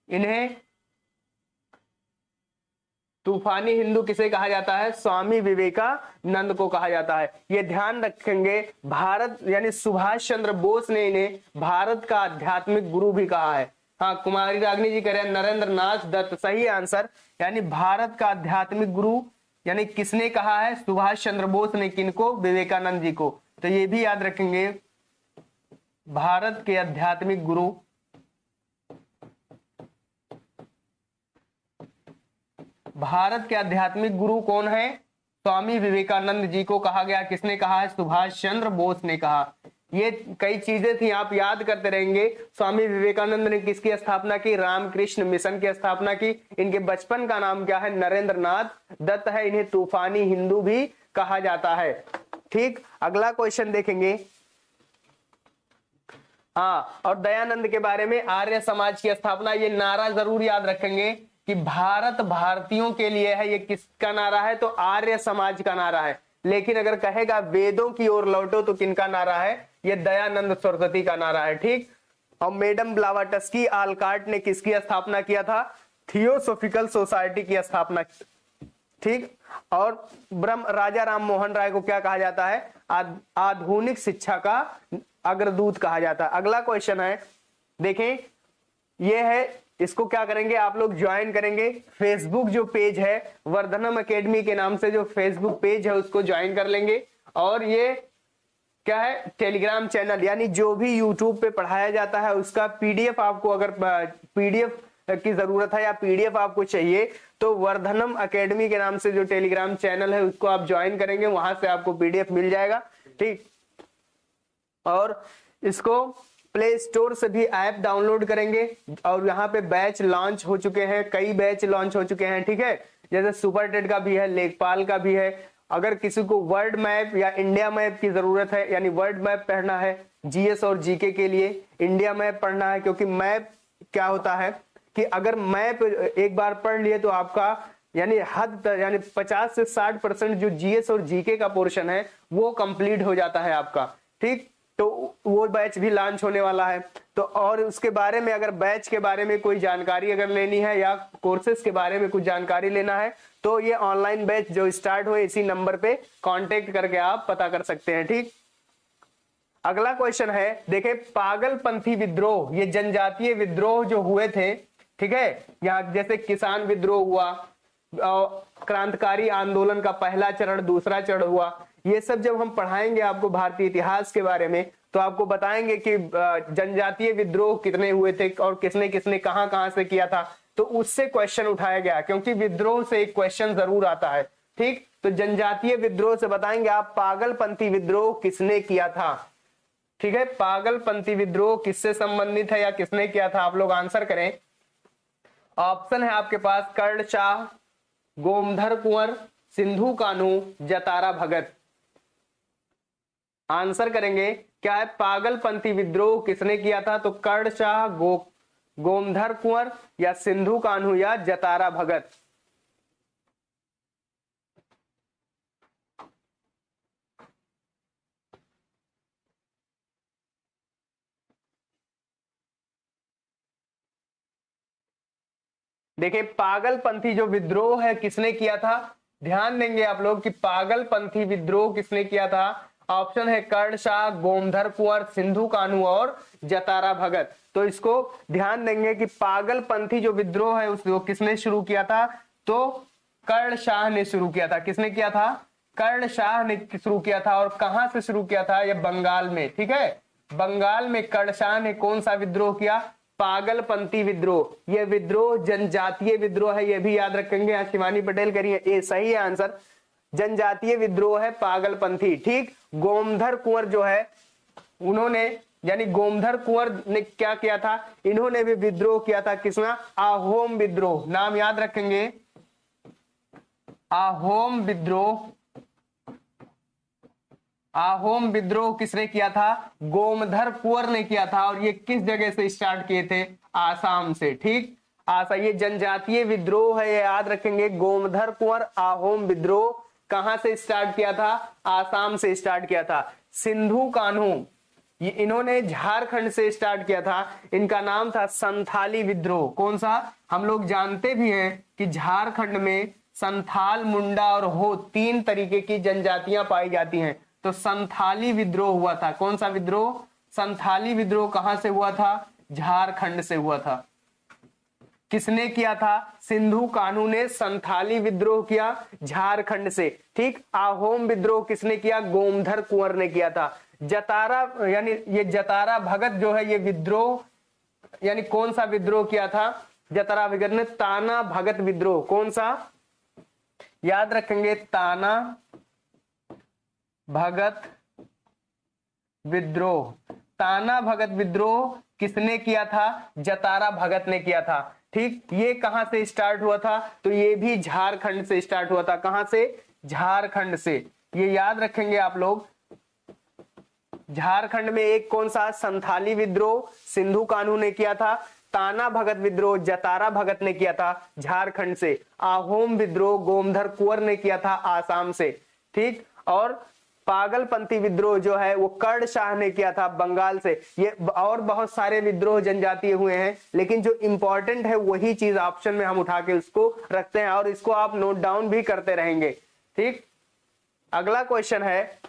इन्हें तूफानी हिंदू किसे कहा जाता है? स्वामी विवेकानंद को कहा जाता है। ये ध्यान रखेंगे, भारत यानी सुभाष चंद्र बोस ने इन्हें भारत का आध्यात्मिक गुरु भी कहा है। हाँ, कुमारी रागनी जी कह रहे हैं नरेंद्र नाथ दत्त, सही आंसर। यानी भारत का आध्यात्मिक गुरु यानी किसने कहा है? सुभाष चंद्र बोस ने। किनको? विवेकानंद जी को। तो ये भी याद रखेंगे, भारत के आध्यात्मिक गुरु भारत के आध्यात्मिक गुरु कौन है? स्वामी विवेकानंद जी को कहा गया। किसने कहा है? सुभाष चंद्र बोस ने कहा। ये कई चीजें थी, आप याद करते रहेंगे। स्वामी विवेकानंद ने किसकी स्थापना की? रामकृष्ण मिशन की स्थापना की। इनके बचपन का नाम क्या है? नरेंद्र नाथ दत्त है। इन्हें तूफानी हिंदू भी कहा जाता है। ठीक, अगला क्वेश्चन देखेंगे। हाँ, और दयानंद के बारे में, आर्य समाज की स्थापना। ये नारा जरूर याद रखेंगे कि भारत भारतीयों के लिए है। ये किसका नारा है? तो आर्य समाज का नारा है। लेकिन अगर कहेगा वेदों की ओर लौटो तो किनका नारा है? ये दयानंद सरस्वती का नारा है। ठीक, और मैडम ब्लावाटस्की आलकाट ने किसकी स्थापना किया था? थियोसोफिकल सोसाइटी की स्थापना। ठीक, और ब्रह्म राजा राम मोहन राय को क्या कहा जाता है? आधुनिक शिक्षा का अग्रदूत कहा जाता है। अगला क्वेश्चन है, देखें, ये है, इसको क्या करेंगे आप लोग? ज्वाइन करेंगे। फेसबुक जो पेज है वर्धनम एकेडमी के नाम से, जो फेसबुक पेज है उसको ज्वाइन कर लेंगे। और ये क्या है? टेलीग्राम चैनल, यानी जो भी यूट्यूब पे पढ़ाया जाता है उसका पीडीएफ, आपको अगर पीडीएफ की जरूरत है या पीडीएफ आपको चाहिए तो वर्धनम एकेडमी के नाम से जो टेलीग्राम चैनल है उसको आप ज्वाइन करेंगे, वहां से आपको पीडीएफ मिल जाएगा। ठीक, और इसको प्ले स्टोर से भी ऐप डाउनलोड करेंगे। और यहाँ पे बैच लॉन्च हो चुके हैं, कई बैच लॉन्च हो चुके हैं। ठीक है, जैसे सुपर टेट का भी है, लेखपाल का भी है। अगर किसी को वर्ल्ड मैप या इंडिया मैप की जरूरत है, यानी वर्ल्ड मैप पढ़ना है जीएस और जीके के लिए, इंडिया मैप पढ़ना है, क्योंकि मैप क्या होता है कि अगर मैप एक बार पढ़ लिए तो आपका यानी यानी 50 से 60% जो जीएस और जीके का पोर्शन है वो कंप्लीट हो जाता है आपका। ठीक, तो वो बैच भी लॉन्च होने वाला है। तो और उसके बारे में, अगर बैच के बारे में कोई जानकारी अगर लेनी है या कोर्सेज के बारे में कुछ जानकारी लेना है तो ये ऑनलाइन बैच जो स्टार्ट हुए इसी नंबर पे कांटेक्ट करके आप पता कर सकते हैं। ठीक, अगला क्वेश्चन है, देखें, पागलपंथी विद्रोह, ये जनजातीय विद्रोह जो हुए थे। ठीक है, यहाँ जैसे किसान विद्रोह हुआ, क्रांतिकारी आंदोलन का पहला चरण, दूसरा चरण हुआ, ये सब जब हम पढ़ाएंगे आपको भारतीय इतिहास के बारे में तो आपको बताएंगे कि जनजातीय विद्रोह कितने हुए थे और किसने किसने कहां कहां से किया था। तो उससे क्वेश्चन उठाया गया, क्योंकि विद्रोह से एक क्वेश्चन जरूर आता है। ठीक, तो जनजातीय विद्रोह से बताएंगे आप पागलपंथी विद्रोह किसने किया था। ठीक है, पागलपंथी विद्रोह किससे संबंधित है या किसने किया था? आप लोग आंसर करें। ऑप्शन है आपके पास कर्ण शाह, गोमधर कुंवर, सिंधु कान्हू, जतारा भगत। आंसर करेंगे, क्या है? पागलपंथी विद्रोह किसने किया था? तो कर्ण शाह, गोमधर कुंवर, या सिंधु कान्हू, या जतारा भगत। देखिए, पागलपंथी जो विद्रोह है किसने किया था? ध्यान देंगे आप लोग कि पागलपंथी विद्रोह किसने किया था। ऑप्शन है कर्ण शाह, गोमधर कुंवर, सिंधु कान्हू और जतारा भगत। तो इसको ध्यान देंगे कि पागलपंथी जो विद्रोह है उसको किसने शुरू किया था? तो कर्ण शाह ने शुरू किया था। किसने किया था? कर्ण शाह ने शुरू किया था। और कहां से शुरू किया था? ये बंगाल में। ठीक है, बंगाल में कर्ण शाह ने कौन सा विद्रोह किया? पागलपंथी विद्रोह। यह विद्रोह जनजातीय विद्रोह है, यह भी याद रखेंगे। यहाँ शिवानी पटेल करिए, ये सही है आंसर। जनजातीय विद्रोह है पागलपंथी। ठीक, गोमधर कुंवर जो है उन्होंने, यानी गोमधर कुंवर ने क्या किया था? इन्होंने भी विद्रोह किया था। किसना? आहोम विद्रोह। नाम याद रखेंगे, आहोम विद्रोह। आहोम विद्रोह किसने किया था? गोमधर कुंवर ने किया था। और ये किस जगह से स्टार्ट किए थे? आसाम से। ठीक, ये जनजातीय विद्रोह है, ये याद रखेंगे। गोमधर कुंवर आहोम विद्रोह कहां से स्टार्ट किया था? आसाम से स्टार्ट किया था। सिंधु कान्हू, ये इन्होंने झारखंड से स्टार्ट किया था। इनका नाम था संथाली विद्रोह। कौन सा? हम लोग जानते भी हैं कि झारखंड में संथाल, मुंडा और हो 3 तरीके की जनजातियां पाई जाती हैं। तो संथाली विद्रोह हुआ था। कौन सा विद्रोह? संथाली विद्रोह कहां से हुआ था? झारखंड से हुआ था। किसने किया था? सिंधु कान्हू ने संथाली विद्रोह किया झारखंड से। ठीक। आहोम विद्रोह किसने किया? गोमधर कुंवर ने किया था। जतारा यानी ये जतारा भगत जो है ये विद्रोह यानी कौन सा विद्रोह किया था? जतारा भगत ने ताना भगत विद्रोह। कौन सा? याद रखेंगे, ताना भगत विद्रोह। ताना भगत विद्रोह किसने किया था? जतारा भगत ने किया था। ठीक। ये कहां से स्टार्ट हुआ था? तो ये भी झारखंड से स्टार्ट हुआ था। कहां से? झारखंड से। ये याद रखेंगे आप लोग। झारखंड में एक कौन सा? संथाली विद्रोह सिंधु कान्हू ने किया था। ताना भगत विद्रोह जतारा भगत ने किया था झारखंड से। आहोम विद्रोह गोमधर कुंवर ने किया था आसाम से। ठीक। और पागलपंथी विद्रोह जो है वो कर्ण शाह ने किया था बंगाल से। ये और बहुत सारे विद्रोह जनजातीय हुए हैं, लेकिन जो इंपॉर्टेंट है वही चीज ऑप्शन में हम उठा के उसको रखते हैं और इसको आप नोट डाउन भी करते रहेंगे। ठीक। अगला क्वेश्चन है,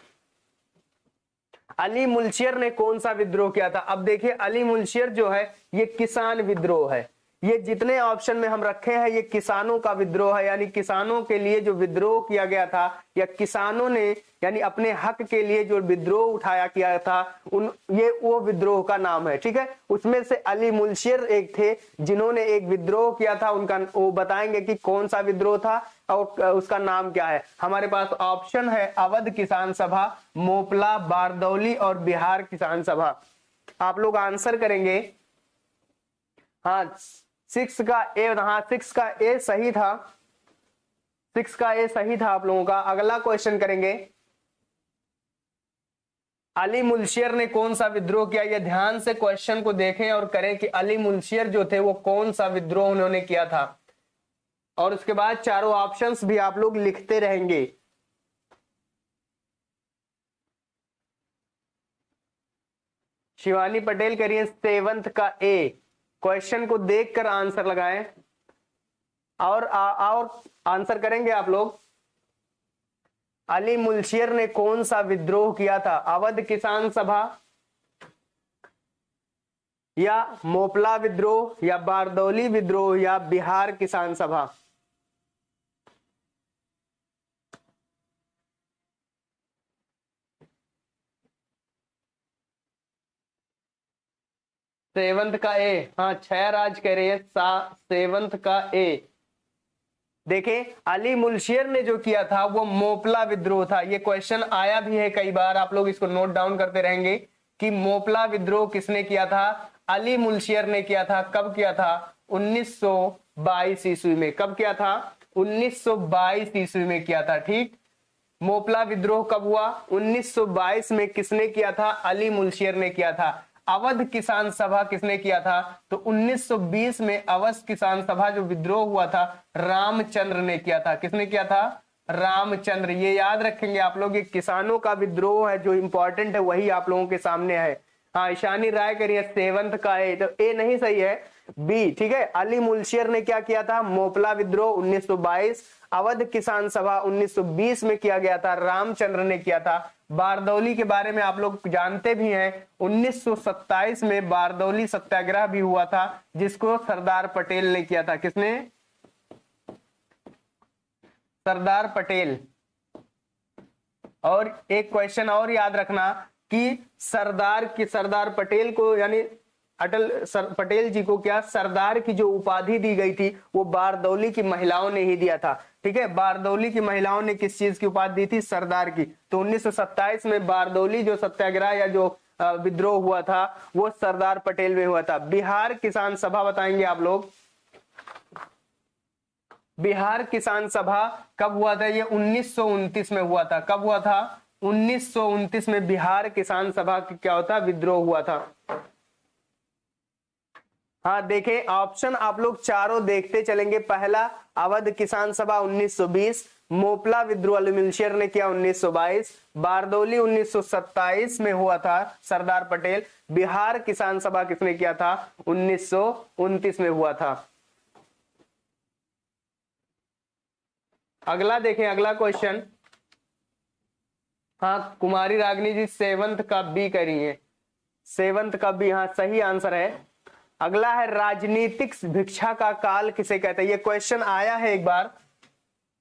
अली मुल्शियर ने कौन सा विद्रोह किया था? अब देखिए, अली मुल्शियर जो है ये किसान विद्रोह है। ये जितने ऑप्शन में हम रखे हैं ये किसानों का विद्रोह है, यानी किसानों के लिए जो विद्रोह किया गया था या किसानों ने यानी अपने हक के लिए जो विद्रोह उठाया किया था ये वो विद्रोह का नाम है। ठीक है। उसमें से अली मुल्शियर एक थे जिन्होंने एक विद्रोह किया था। उनका वो बताएंगे कि कौन सा विद्रोह था और उसका नाम क्या है। हमारे पास ऑप्शन है अवध किसान सभा, मोपला, बारदौली और बिहार किसान सभा। आप लोग आंसर करेंगे। हाँ 6 का ए, हाँ 6 का ए सही था। 6 का ए सही था आप लोगों का। अगला क्वेश्चन करेंगे, अली मुल्शियर ने कौन सा विद्रोह किया? ये ध्यान से क्वेश्चन को देखें और करें कि अली मुल्शियर जो थे वो कौन सा विद्रोह उन्होंने किया था। और उसके बाद चारों ऑप्शंस भी आप लोग लिखते रहेंगे। शिवानी पटेल करिए 7th का ए। क्वेश्चन को देखकर आंसर लगाएं और आंसर करेंगे आप लोग। अली मुल्शियर ने कौन सा विद्रोह किया था? अवध किसान सभा या मोपला विद्रोह या बारदौली विद्रोह या बिहार किसान सभा? सेवंथ का ए। हाँ 6 राज कह रहे हैं 7th का ए। देखें, अली मुल्शियर ने जो किया था वो मोपला विद्रोह था। ये क्वेश्चन आया भी है कई बार, आप लोग इसको नोट डाउन करते रहेंगे कि मोपला विद्रोह किसने किया था? अली मुल्शियर ने किया था। कब किया था? 1922 ईस्वी में। कब किया था? 1922 ईस्वी में किया था। ठीक। मोपला विद्रोह कब हुआ? 1922 में। किसने किया था? अली मुल्शियर ने किया था। अवध किसान सभा किसने किया था? तो 1920 में अवध किसान सभा जो विद्रोह हुआ था रामचंद्र ने किया था। किसने किया था? रामचंद्र। ये याद रखेंगे आप लोग। ये किसानों का विद्रोह है, जो इंपॉर्टेंट है वही आप लोगों के सामने है। हाँ ईशानी राय करिए 7th का ए। तो ए नहीं सही है, बी। ठीक है। अली मुल्शियर ने क्या किया था? मोपला विद्रोह 1922। अवध किसान सभा 1920 में किया गया था, रामचंद्र ने किया था। बारदौली के बारे में आप लोग जानते भी हैं, 1927 में बारदौली सत्याग्रह भी हुआ था जिसको सरदार पटेल ने किया था। किसने? सरदार पटेल। और एक क्वेश्चन और याद रखना कि सरदार पटेल को यानी अटल पटेल जी को क्या सरदार की जो उपाधि दी गई थी वो बारदौली की महिलाओं ने ही दिया था। ठीक है। बारदौली की महिलाओं ने किस चीज की उपाधि दी थी? सरदार की। तो 1927 में बारदौली जो सत्याग्रह या जो विद्रोह हुआ था वो सरदार पटेल में हुआ था। बिहार किसान सभा बताएंगे आप लोग। बिहार किसान सभा कब हुआ था? ये 1929 में हुआ था। कब हुआ था? 1929 में बिहार किसान सभा क्या होता? विद्रोह हुआ था। हाँ देखें, ऑप्शन आप लोग चारों देखते चलेंगे। पहला अवध किसान सभा 1920, मोपला विद्रोह मिलशेर ने किया 1922, बारदौली 1927 में हुआ था सरदार पटेल, बिहार किसान सभा किसने किया था 1929 में हुआ था। अगला देखें, अगला क्वेश्चन, हाँ कुमारी रागनी जी सेवंथ का बी करी है, सेवंथ का बी हाँ सही आंसर है। अगला है राजनीतिक भिक्षा का काल किसे कहते हैं। ये क्वेश्चन आया है एक बार,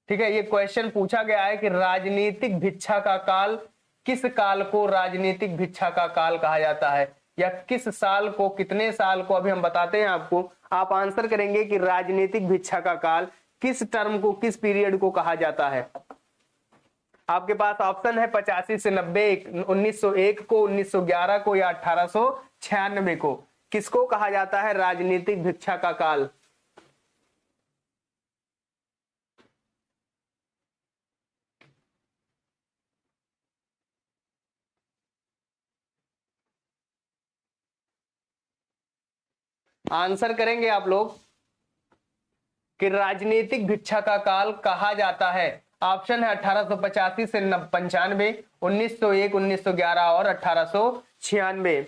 ठीक है, ये क्वेश्चन पूछा गया है कि राजनीतिक भिक्षा का काल, किस काल को राजनीतिक भिक्षा का काल कहा जाता है, या किस साल को, कितने साल को, अभी हम बताते हैं आपको। आप आंसर करेंगे कि राजनीतिक भिक्षा का काल किस टर्म को, किस पीरियड को कहा जाता है। आपके पास ऑप्शन है 85 से 90, 1901 को, 1911 को, या 1896 को। किसको कहा जाता है राजनीतिक भिक्षा का काल। आंसर करेंगे आप लोग कि राजनीतिक भिक्षा का काल कहा जाता है। ऑप्शन है 1885 से 95, 1901, 1911 और 1896।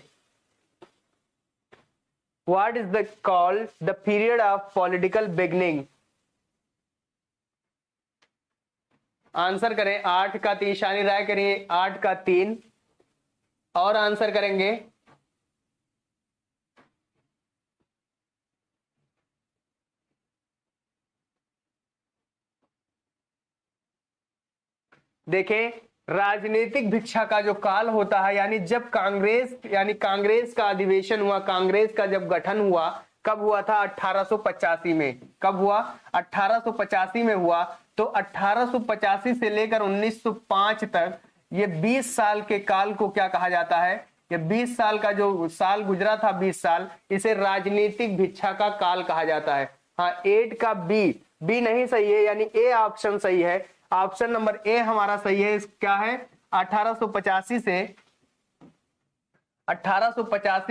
What is the called the period of political beginning? Answer करें 8 का 3, ईशानी राय करिए 8 का 3 और आंसर करेंगे। देखें, राजनीतिक भिक्षा का जो काल होता है, यानी जब कांग्रेस का अधिवेशन हुआ, कांग्रेस का जब गठन हुआ, कब हुआ था 1885 में। कब हुआ 1885 में हुआ। तो 1885 से लेकर 1905 तक ये 20 साल के काल को क्या कहा जाता है, ये 20 साल का जो साल गुजरा था, 20 साल, इसे राजनीतिक भिक्षा का काल कहा जाता है। हाँ 8 का बी नहीं सही है, यानी ए ऑप्शन सही है। ऑप्शन नंबर ए हमारा सही है। क्या है 1885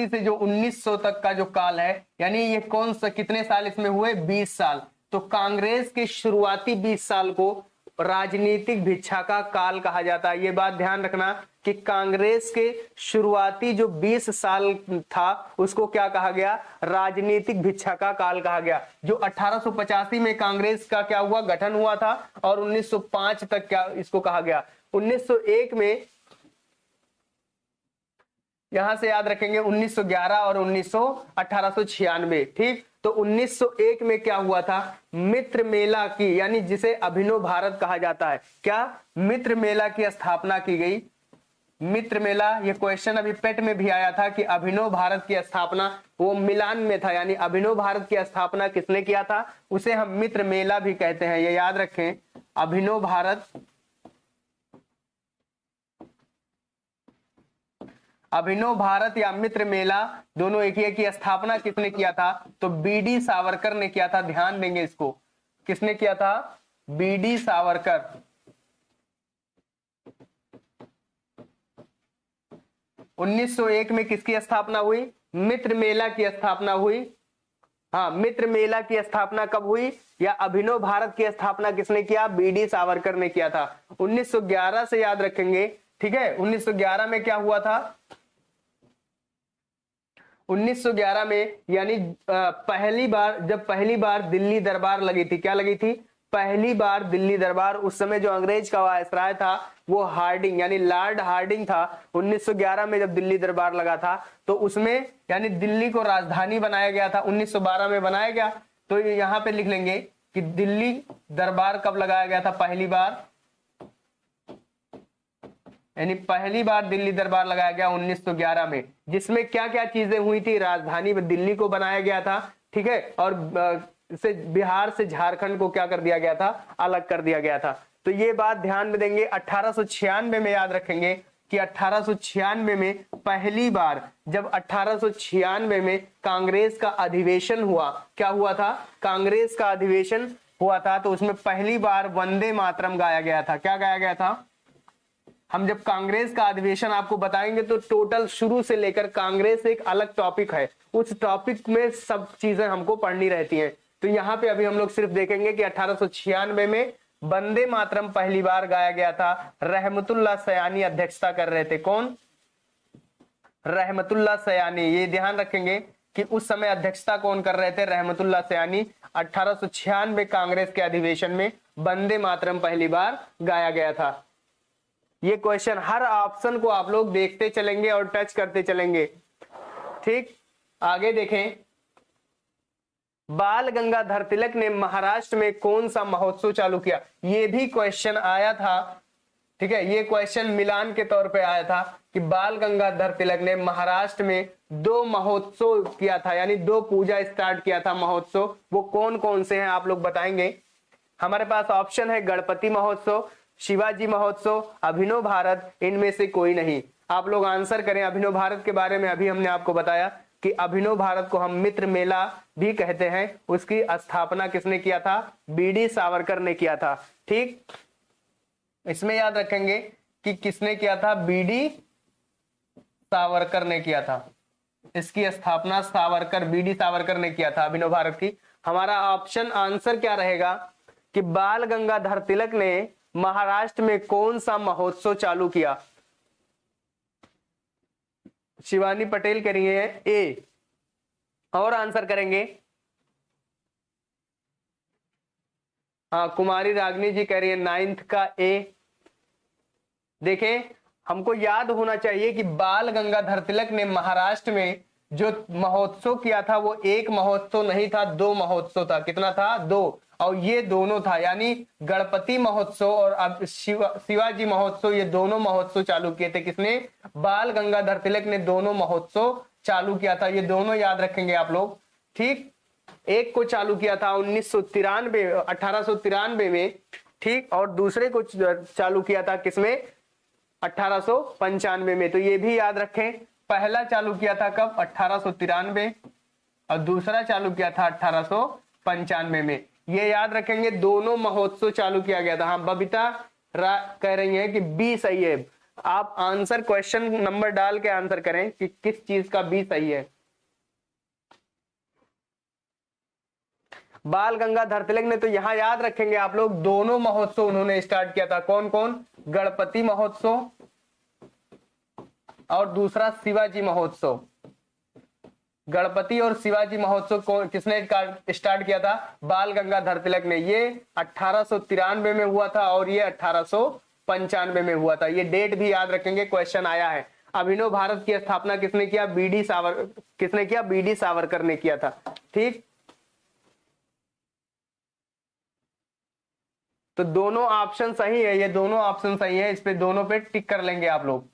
से जो 1900 तक का जो काल है, यानी ये कौन सा, कितने साल इसमें हुए 20 साल। तो कांग्रेस के शुरुआती 20 साल को राजनीतिक भिक्षा का काल कहा जाता है। ये बात ध्यान रखना कि कांग्रेस के शुरुआती जो 20 साल था उसको क्या कहा गया, राजनीतिक भिक्षा का काल कहा गया। जो 1885 में कांग्रेस का क्या हुआ, गठन हुआ था, और 1905 तक क्या इसको कहा गया। 1901 में, यहां से याद रखेंगे 1911 और 1896, ठीक। तो 1901 में क्या हुआ था, मित्र मेला की, यानी जिसे अभिनव भारत कहा जाता है, क्या मित्र मेला की स्थापना की गई। मित्र मेला, ये क्वेश्चन अभी पेट में भी आया था कि अभिनव भारत की स्थापना वो मिलान में था, यानी अभिनव भारत की स्थापना किसने किया था, उसे हम मित्र मेला भी कहते हैं, ये याद रखें। अभिनव भारत या मित्र मेला दोनों एक ही की स्थापना किसने किया था, तो बीडी सावरकर ने किया था। ध्यान देंगे इसको, किसने किया था, बीडी सावरकर। 1901 में किसकी स्थापना हुई, मित्र मेला की स्थापना हुई। हाँ मित्र मेला की स्थापना कब हुई, या अभिनव भारत की स्थापना किसने किया, बीडी सावरकर ने किया था। 1911 से याद रखेंगे, ठीक है। 1911 में क्या हुआ था, 1911 में यानी जब पहली बार दिल्ली दरबार लगी थी, क्या लगी थी, पहली बार दिल्ली दरबार। उस समय जो अंग्रेज का वायसराय था वो हार्डिंग यानी लॉर्ड हार्डिंग था। 1911 में जब दिल्ली दरबार लगा था तो उसमें यानी दिल्ली को राजधानी बनाया गया था, 1912 में बनाया गया। तो यहाँ पे लिख लेंगे कि दिल्ली दरबार कब लगाया गया था, पहली बार, यानी पहली बार दिल्ली दरबार लगाया गया 1911 में, जिसमें क्या क्या चीजें हुई थी, राजधानी में दिल्ली को बनाया गया था, ठीक है, और से बिहार से झारखंड को क्या कर दिया गया था, अलग कर दिया गया था। तो ये बात ध्यान में देंगे। 1896 में याद रखेंगे कि 1896 में पहली बार, जब 1896 में कांग्रेस का अधिवेशन हुआ, क्या हुआ था, कांग्रेस का अधिवेशन हुआ था, तो उसमें पहली बार वंदे मातरम गाया गया था। क्या गाया गया था, हम जब कांग्रेस का अधिवेशन आपको बताएंगे तो टोटल शुरू से लेकर कांग्रेस एक अलग टॉपिक है, उस टॉपिक में सब चीजें हमको पढ़नी रहती हैं। तो यहाँ पे अभी हम लोग सिर्फ देखेंगे कि 1896 में वंदे मातरम पहली बार गाया गया था। रहमतुल्लाह सयानी अध्यक्षता कर रहे थे। कौन? रहमतुल्लाह सयानी। ये ध्यान रखेंगे कि उस समय अध्यक्षता कौन कर रहे थे? रहमतुल्लाह सयानी। 1896 कांग्रेस के अधिवेशन में वंदे मातरम पहली बार गाया गया था। ये क्वेश्चन हर ऑप्शन को आप लोग देखते चलेंगे और टच करते चलेंगे। ठीक, आगे देखें। बाल गंगाधर तिलक ने महाराष्ट्र में कौन सा महोत्सव चालू किया? ये भी क्वेश्चन आया था। ठीक है, ये क्वेश्चन मिलान के तौर पे आया था कि बाल गंगाधर तिलक ने महाराष्ट्र में 2 महोत्सव किया था, यानी 2 पूजा स्टार्ट किया था महोत्सव। वो कौन कौन से हैं आप लोग बताएंगे? हमारे पास ऑप्शन है गणपति महोत्सव, शिवाजी महोत्सव, अभिनव भारत, इनमें से कोई नहीं। आप लोग आंसर करें। अभिनव भारत के बारे में अभी हमने आपको बताया कि अभिनव भारत को हम मित्र मेला भी कहते हैं। उसकी स्थापना किसने किया था? बीडी सावरकर ने किया था। ठीक, इसमें याद रखेंगे कि किसने किया था? बीडी सावरकर ने किया था। इसकी स्थापना सावरकर, बीडी सावरकर ने किया था अभिनव भारत की। हमारा ऑप्शन आंसर क्या रहेगा कि बाल गंगाधर तिलक ने महाराष्ट्र में कौन सा महोत्सव चालू किया? शिवानी पटेल कह रही है ए, और आंसर करेंगे? हाँ, कुमारी रागनी जी कह रही है 9th का ए। देखें, हमको याद होना चाहिए कि बाल गंगाधर तिलक ने महाराष्ट्र में जो महोत्सव किया था वो एक महोत्सव नहीं था, 2 महोत्सव था। कितना था? 2। और ये दोनों था, यानी गणपति महोत्सव और अब शिवाजी महोत्सव, ये दोनों महोत्सव चालू किए थे। किसने? बाल गंगाधर तिलक ने दोनों महोत्सव चालू किया था। ये दोनों याद रखेंगे आप लोग। ठीक, एक को चालू किया था 1893 में। ठीक, और दूसरे को चालू किया था किसमें? 1895 में। तो ये भी याद रखें, पहला चालू किया था कब? 1893, और दूसरा चालू किया था 1895 में। ये याद रखेंगे, दोनों महोत्सव चालू किया गया था। हाँ, बबीता कह रही है कि बी सही है। आप आंसर, क्वेश्चन नंबर डाल के आंसर करें कि किस चीज का बी सही है। बाल गंगाधर तिलक ने, तो यहां याद रखेंगे आप लोग, दोनों महोत्सव उन्होंने स्टार्ट किया था। कौन कौन? गणपति महोत्सव और दूसरा शिवाजी महोत्सव। गणपति और शिवाजी महोत्सव को किसने स्टार्ट किया था? बाल गंगाधर तिलक ने। ये 1893 में हुआ था और ये 1895 में हुआ था। ये डेट भी याद रखेंगे, क्वेश्चन आया है। अभिनव भारत की स्थापना किसने किया? किसने किया? बीडी सावरकर ने किया था। ठीक, तो दोनों ऑप्शन सही है, ये दोनों ऑप्शन सही है। इस पे दोनों पे टिक कर लेंगे आप लोग।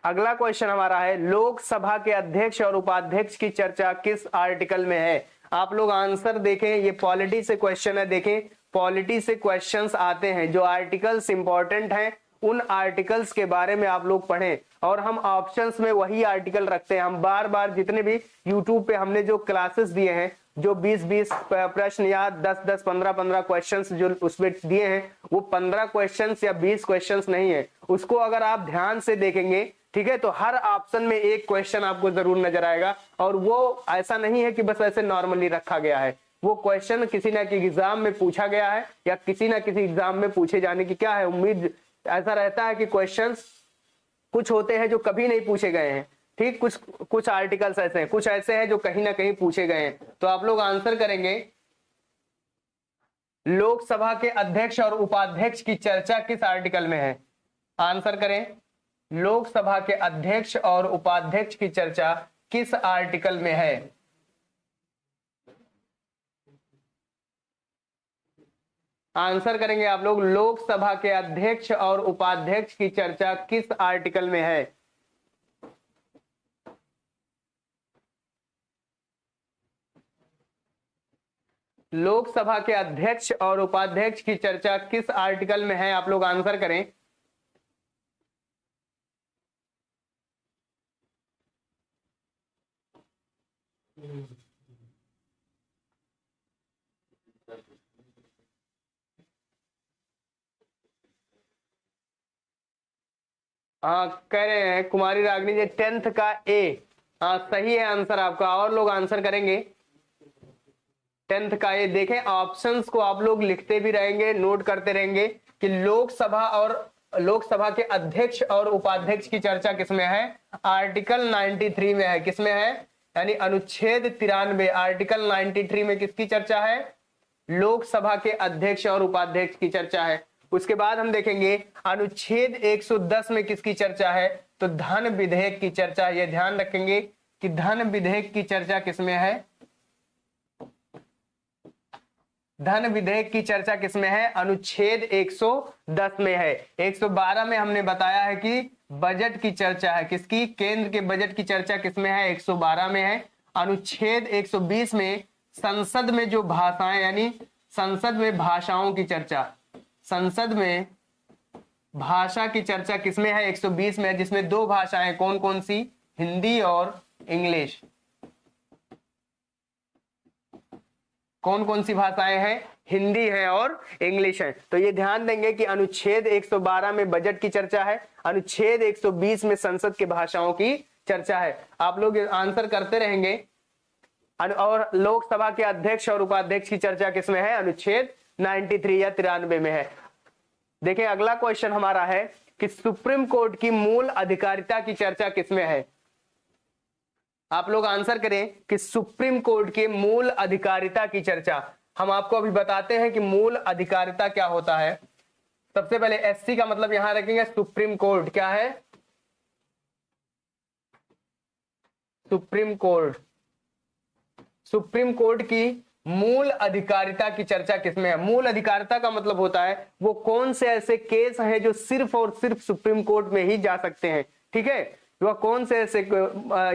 अगला क्वेश्चन हमारा है, लोकसभा के अध्यक्ष और उपाध्यक्ष की चर्चा किस आर्टिकल में है? आप लोग आंसर देखें, ये पॉलिटी से क्वेश्चन है। देखें, पॉलिटी से क्वेश्चंस आते हैं, जो आर्टिकल्स इंपॉर्टेंट हैं उन आर्टिकल्स के बारे में आप लोग पढ़ें, और हम ऑप्शंस में वही आर्टिकल रखते हैं। हम बार बार जितने भी यूट्यूब पे हमने जो क्लासेस दिए हैं, जो 20-20 प्रश्न या 10-10, 15-15 क्वेश्चंस जो उसमें दिए हैं, वो 15 क्वेश्चंस या 20 क्वेश्चंस नहीं है। उसको अगर आप ध्यान से देखेंगे, ठीक है, तो हर ऑप्शन में एक क्वेश्चन आपको जरूर नजर आएगा। और वो ऐसा नहीं है कि बस ऐसे नॉर्मली रखा गया है, वो क्वेश्चन किसी ना किसी एग्जाम में पूछा गया है या किसी ना किसी एग्जाम में पूछे जाने की क्या है उम्मीद। ऐसा रहता है कि क्वेश्चंस कुछ होते हैं जो कभी नहीं पूछे गए हैं। ठीक, कुछ आर्टिकल्स ऐसे हैं, कुछ ऐसे हैं जो कहीं ना कहीं पूछे गए हैं। तो आप लोग आंसर करेंगे, लोकसभा के अध्यक्ष और उपाध्यक्ष की चर्चा किस आर्टिकल में है? आंसर करें, लोकसभा के अध्यक्ष और उपाध्यक्ष की चर्चा किस आर्टिकल में है? आंसर करेंगे आप लोग, लोकसभा के अध्यक्ष और उपाध्यक्ष की चर्चा किस आर्टिकल में है? लोकसभा के अध्यक्ष और उपाध्यक्ष की चर्चा किस आर्टिकल में है? आप लोग आंसर करें। हाँ कह रहे हैं कुमारी रागनी जी 10th का ए। हाँ सही है आंसर आपका, और लोग आंसर करेंगे। 10th का ये देखें, ऑप्शंस को आप लोग लिखते भी रहेंगे, नोट करते रहेंगे कि लोकसभा के अध्यक्ष और उपाध्यक्ष की चर्चा किसमें है? आर्टिकल 93 में है। किसमें है? यानी अनुच्छेद 93 आर्टिकल 93 में किसकी चर्चा है? लोकसभा के अध्यक्ष और उपाध्यक्ष की चर्चा है। उसके बाद हम देखेंगे अनुच्छेद 110 में किसकी चर्चा है? तो धन विधेयक की चर्चा। ये ध्यान रखेंगे कि धन विधेयक की चर्चा किसमें है? धन विधेयक की चर्चा किसमें है? अनुच्छेद 110 में है। 112 में हमने बताया है कि बजट की चर्चा है। किसकी? केंद्र के बजट की चर्चा किसमें है? 112 में है। अनुच्छेद 120 में संसद में जो भाषाएं, यानी संसद में भाषाओं की चर्चा, संसद में भाषा की चर्चा किसमें है? 120 में है, जिसमें दो भाषाएं, कौन कौन सी? हिंदी और इंग्लिश। कौन कौन सी भाषाएं हैं? हिंदी है और इंग्लिश है। तो ये ध्यान देंगे कि अनुच्छेद 112 में बजट की चर्चा है, अनुच्छेद 120 में संसद के भाषाओं की चर्चा है। आप लोग आंसर करते रहेंगे। और लोकसभा के अध्यक्ष और उपाध्यक्ष की चर्चा किसमें है? अनुच्छेद 93 या 93 में है। देखिए अगला क्वेश्चन हमारा है कि सुप्रीम कोर्ट की मूल अधिकारिता की चर्चा किसमें है? आप लोग आंसर करें कि सुप्रीम कोर्ट के मूल अधिकारिता की चर्चा। हम आपको अभी बताते हैं कि मूल अधिकारिता क्या होता है। सबसे पहले एससी का मतलब यहां रखेंगे, सुप्रीम कोर्ट क्या है? Supreme court. सुप्रीम कोर्ट की मूल अधिकारिता की चर्चा किसमें है? मूल अधिकारिता का मतलब होता है वो कौन से ऐसे केस हैं जो सिर्फ और सिर्फ सुप्रीम कोर्ट में ही जा सकते हैं। ठीक है, वह कौन से ऐसे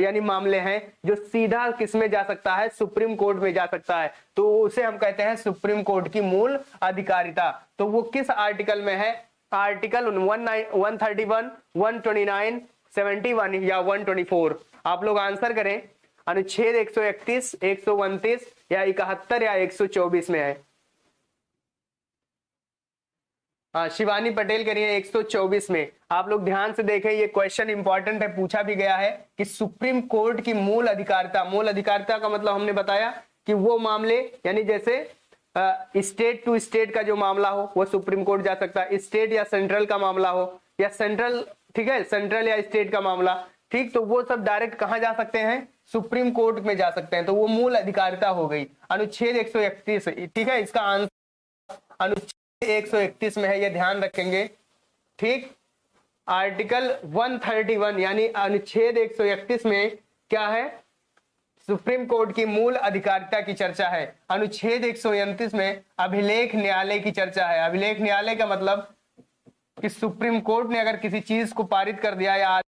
यानी मामले हैं जो सीधा किसमें जा सकता है? सुप्रीम कोर्ट में जा सकता है। तो उसे हम कहते हैं सुप्रीम कोर्ट की मूल अधिकारिता। तो वो किस आर्टिकल में है? आर्टिकल 131, 129, 71 या 124। आप लोग आंसर करें। अनुच्छेद 131, 129 या 71 या 124 में है। शिवानी पटेल कह रही है 124 में। आप लोग ध्यान से देखें, ये क्वेश्चन इंपॉर्टेंट है, पूछा भी गया है कि सुप्रीम कोर्ट की मूल अधिकारिता। मूल अधिकारिता का मतलब हमने बताया कि वो मामले, यानी जैसे स्टेट टू स्टेट का जो मामला हो वो सुप्रीम कोर्ट जा सकता है, स्टेट या सेंट्रल का मामला हो, या सेंट्रल, ठीक है, सेंट्रल या स्टेट का मामला, ठीक, तो वो सब डायरेक्ट कहां जा सकते हैं? सुप्रीम कोर्ट में जा सकते हैं। तो वो मूल अधिकारिता हो गई अनुच्छेद 131। ठीक है, इसका आंसर अनुच्छेद 131 में है, ये ध्यान रखेंगे। ठीक, आर्टिकल 131 यानी अनुच्छेद 131 में क्या है? सुप्रीम कोर्ट की मूल अधिकारिता की चर्चा है। अनुच्छेद 129 में अभिलेख न्यायालय की चर्चा है। अभिलेख न्यायालय का मतलब कि सुप्रीम कोर्ट ने अगर किसी चीज को पारित कर दिया या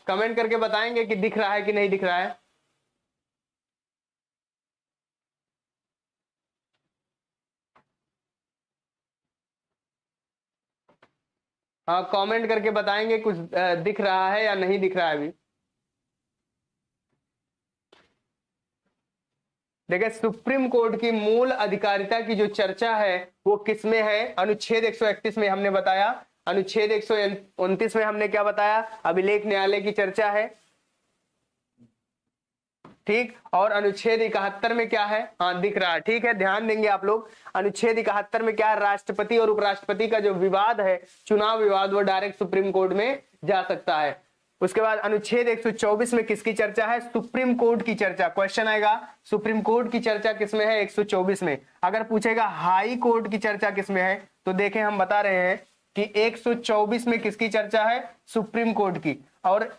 कमेंट करके बताएंगे कि दिख रहा है कि नहीं दिख रहा है। हाँ, कमेंट करके बताएंगे कुछ दिख रहा है या नहीं दिख रहा है अभी। देखिए, सुप्रीम कोर्ट की मूल अधिकारिता की जो चर्चा है वो किसमें है? अनुच्छेद 131 में हमने बताया। अनुच्छेद 129 में हमने क्या बताया? अभिलेख न्यायालय की चर्चा है, ठीक। और अनुच्छेद 71 में क्या है? हाँ, दिख रहा है, ठीक है, ध्यान देंगे आप लोग। अनुच्छेद 71 में क्या है? राष्ट्रपति और उपराष्ट्रपति का जो विवाद है, चुनाव विवाद, वो डायरेक्ट सुप्रीम कोर्ट में जा सकता है। उसके बाद अनुच्छेद 124 में किसकी चर्चा है? सुप्रीम कोर्ट की चर्चा। क्वेश्चन आएगा सुप्रीम कोर्ट की चर्चा किसमें है? 124 में। अगर पूछेगा हाई कोर्ट की चर्चा किसमें है, तो देखें हम बता रहे हैं कि 124 में किसकी चर्चा है? सुप्रीम कोर्ट की। और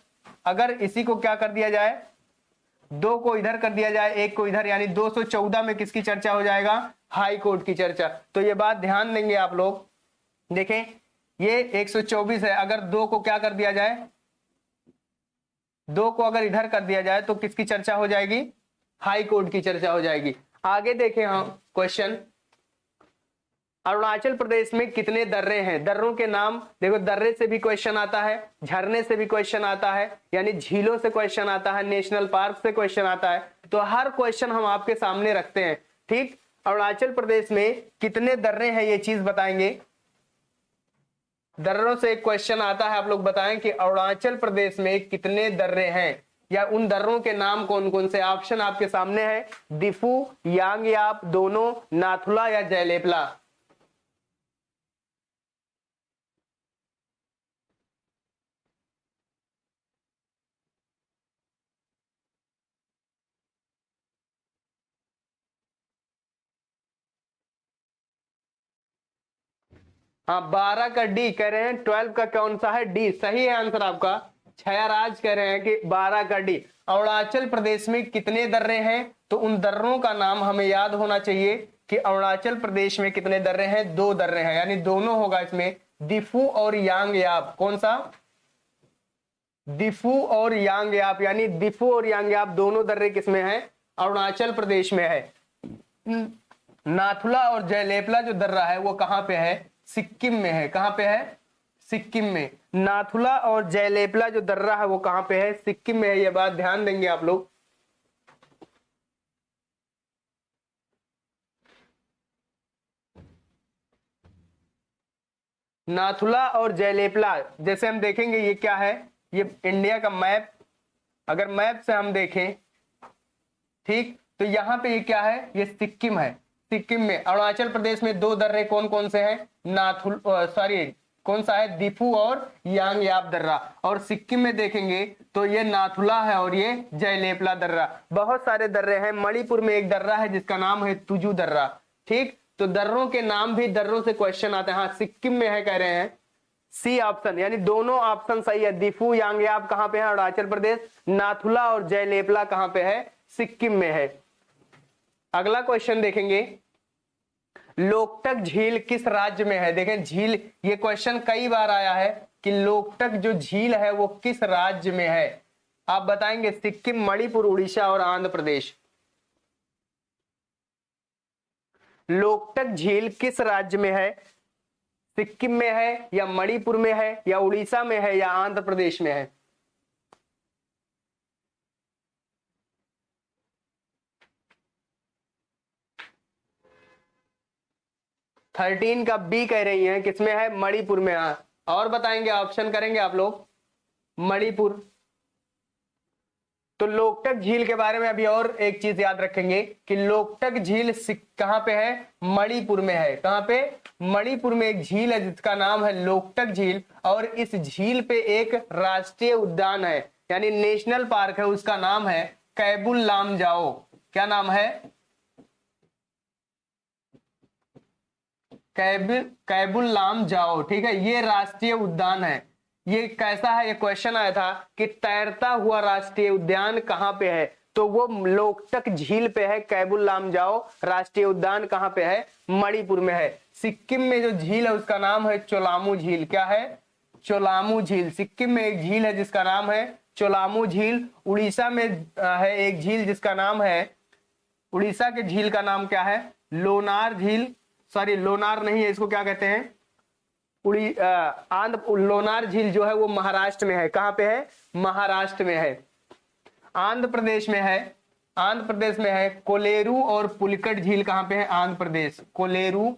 अगर इसी को क्या कर दिया जाए, 2 को इधर कर दिया जाए, 1 को इधर, यानी 214 में किसकी चर्चा हो जाएगा? हाई कोर्ट की चर्चा। तो ये बात ध्यान देंगे आप लोग। देखें, ये 124 है, अगर 2 को क्या कर दिया जाए, 2 को अगर इधर कर दिया जाए तो किसकी चर्चा हो जाएगी? हाई कोर्ट की चर्चा हो जाएगी। आगे देखें हम क्वेश्चन, अरुणाचल प्रदेश में कितने दर्रे हैं? दर्रों के नाम देखो, दर्रे से भी क्वेश्चन आता है, झरने से भी क्वेश्चन आता है, यानी झीलों से क्वेश्चन आता है, नेशनल पार्क से क्वेश्चन आता है। तो हर क्वेश्चन हम आपके सामने रखते हैं, ठीक। अरुणाचल प्रदेश में कितने दर्रे हैं, ये चीज बताएंगे। दर्रों से एक क्वेश्चन आता है, आप लोग बताएं कि अरुणाचल प्रदेश में कितने दर्रे हैं, या उन दर्रों के नाम कौन कौन से? ऑप्शन आपके सामने है, दिफू, यांगयाप, दोनों, नाथुला या जयलेपला। हाँ, 12 का डी कह रहे हैं, 12 का कौन सा है? डी सही है आंसर आपका। छयाराज कह रहे हैं कि 12 का डी। अरुणाचल प्रदेश में कितने दर्रे हैं? तो उन दर्रों का नाम हमें याद होना चाहिए कि अरुणाचल प्रदेश में कितने दर्रे हैं? 2 दर्रे हैं, यानी दोनों होगा इसमें, दिफू और यांगयाप। कौन सा? दिफू और यांगयाप, यानी दिफू और यांगयाप दोनों दर्रे किसमें है? अरुणाचल प्रदेश में है। नाथुला और जयलेपला जो दर्रा है वो कहां पे है? सिक्किम में है। कहां पे है? सिक्किम में। नाथुला और जयलेपला जो दर्रा है वो कहां पे है? सिक्किम में है। ये बात ध्यान देंगे आप लोग। नाथुला और जयलेपला, जैसे हम देखेंगे ये क्या है? ये इंडिया का मैप, अगर मैप से हम देखें, ठीक, तो यहां पे ये क्या है? ये सिक्किम है। सिक्किम में, अरुणाचल प्रदेश में 2 दर्रे कौन कौन से हैं? कौन सा है? दिफू और यांगयाप दर्रा। और सिक्किम में देखेंगे तो ये नाथुला है और ये जयलेपला दर्रा। बहुत सारे दर्रे हैं। मणिपुर में एक दर्रा है जिसका नाम है तुजू दर्रा, ठीक। तो दर्रों के नाम भी, दर्रों से क्वेश्चन आते हैं। हाँ, सिक्किम में है कह रहे हैं, सी ऑप्शन, यानी दोनों ऑप्शन सही है। दिफू यांगयाप कहां पे है? अरुणाचल प्रदेश। नाथुला और जयलेपला कहां पे है? सिक्किम में है। अगला क्वेश्चन देखेंगे, लोकटक झील किस राज्य में है? देखें, झील, ये क्वेश्चन कई बार आया है कि लोकटक जो झील है वो किस राज्य में है? आप बताएंगे सिक्किम, मणिपुर, उड़ीसा और आंध्र प्रदेश। लोकटक झील किस राज्य में है? सिक्किम में है, या मणिपुर में है, या उड़ीसा में है, या आंध्र प्रदेश में है? थर्टीन का बी कह रही हैं, किसमें है? मणिपुर में। हाँ, और बताएंगे, ऑप्शन करेंगे आप लोग। मणिपुर। तो लोकटक झील के बारे में अभी और एक चीज याद रखेंगे कि लोकटक झील कहां पे है? मणिपुर में है। कहां पे? मणिपुर में एक झील है जिसका नाम है लोकटक झील, और इस झील पे एक राष्ट्रीय उद्यान है, यानी नेशनल पार्क है, उसका नाम है कैबुल लामजाओ। क्या नाम है? कैबुल लामजाओ, ठीक है। ये राष्ट्रीय उद्यान है। ये कैसा है? ये क्वेश्चन आया था कि तैरता हुआ राष्ट्रीय उद्यान कहां पे है? तो वो लोकटक झील पे है। कैबुल लामजाओ राष्ट्रीय उद्यान कहां पे है? मणिपुर में है। सिक्किम में जो झील है उसका नाम है चोलामू झील। क्या है? चोलामू झील। सिक्किम में एक झील है जिसका नाम है चोलामू झील। उड़ीसा में है एक झील जिसका नाम है, उड़ीसा के झील का नाम क्या है? लोनार झील। सॉरी, लोनार नहीं है, इसको क्या कहते हैं? लोनार झील जो है वो महाराष्ट्र में है। कहां पे है? महाराष्ट्र में है। आंध्र प्रदेश में है, आंध्र प्रदेश में है। कोलेरू और पुलिकट झील कहां पे है? आंध्र प्रदेश। कोलेरू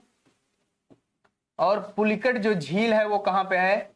और पुलिकट जो झील है वो कहां पे है?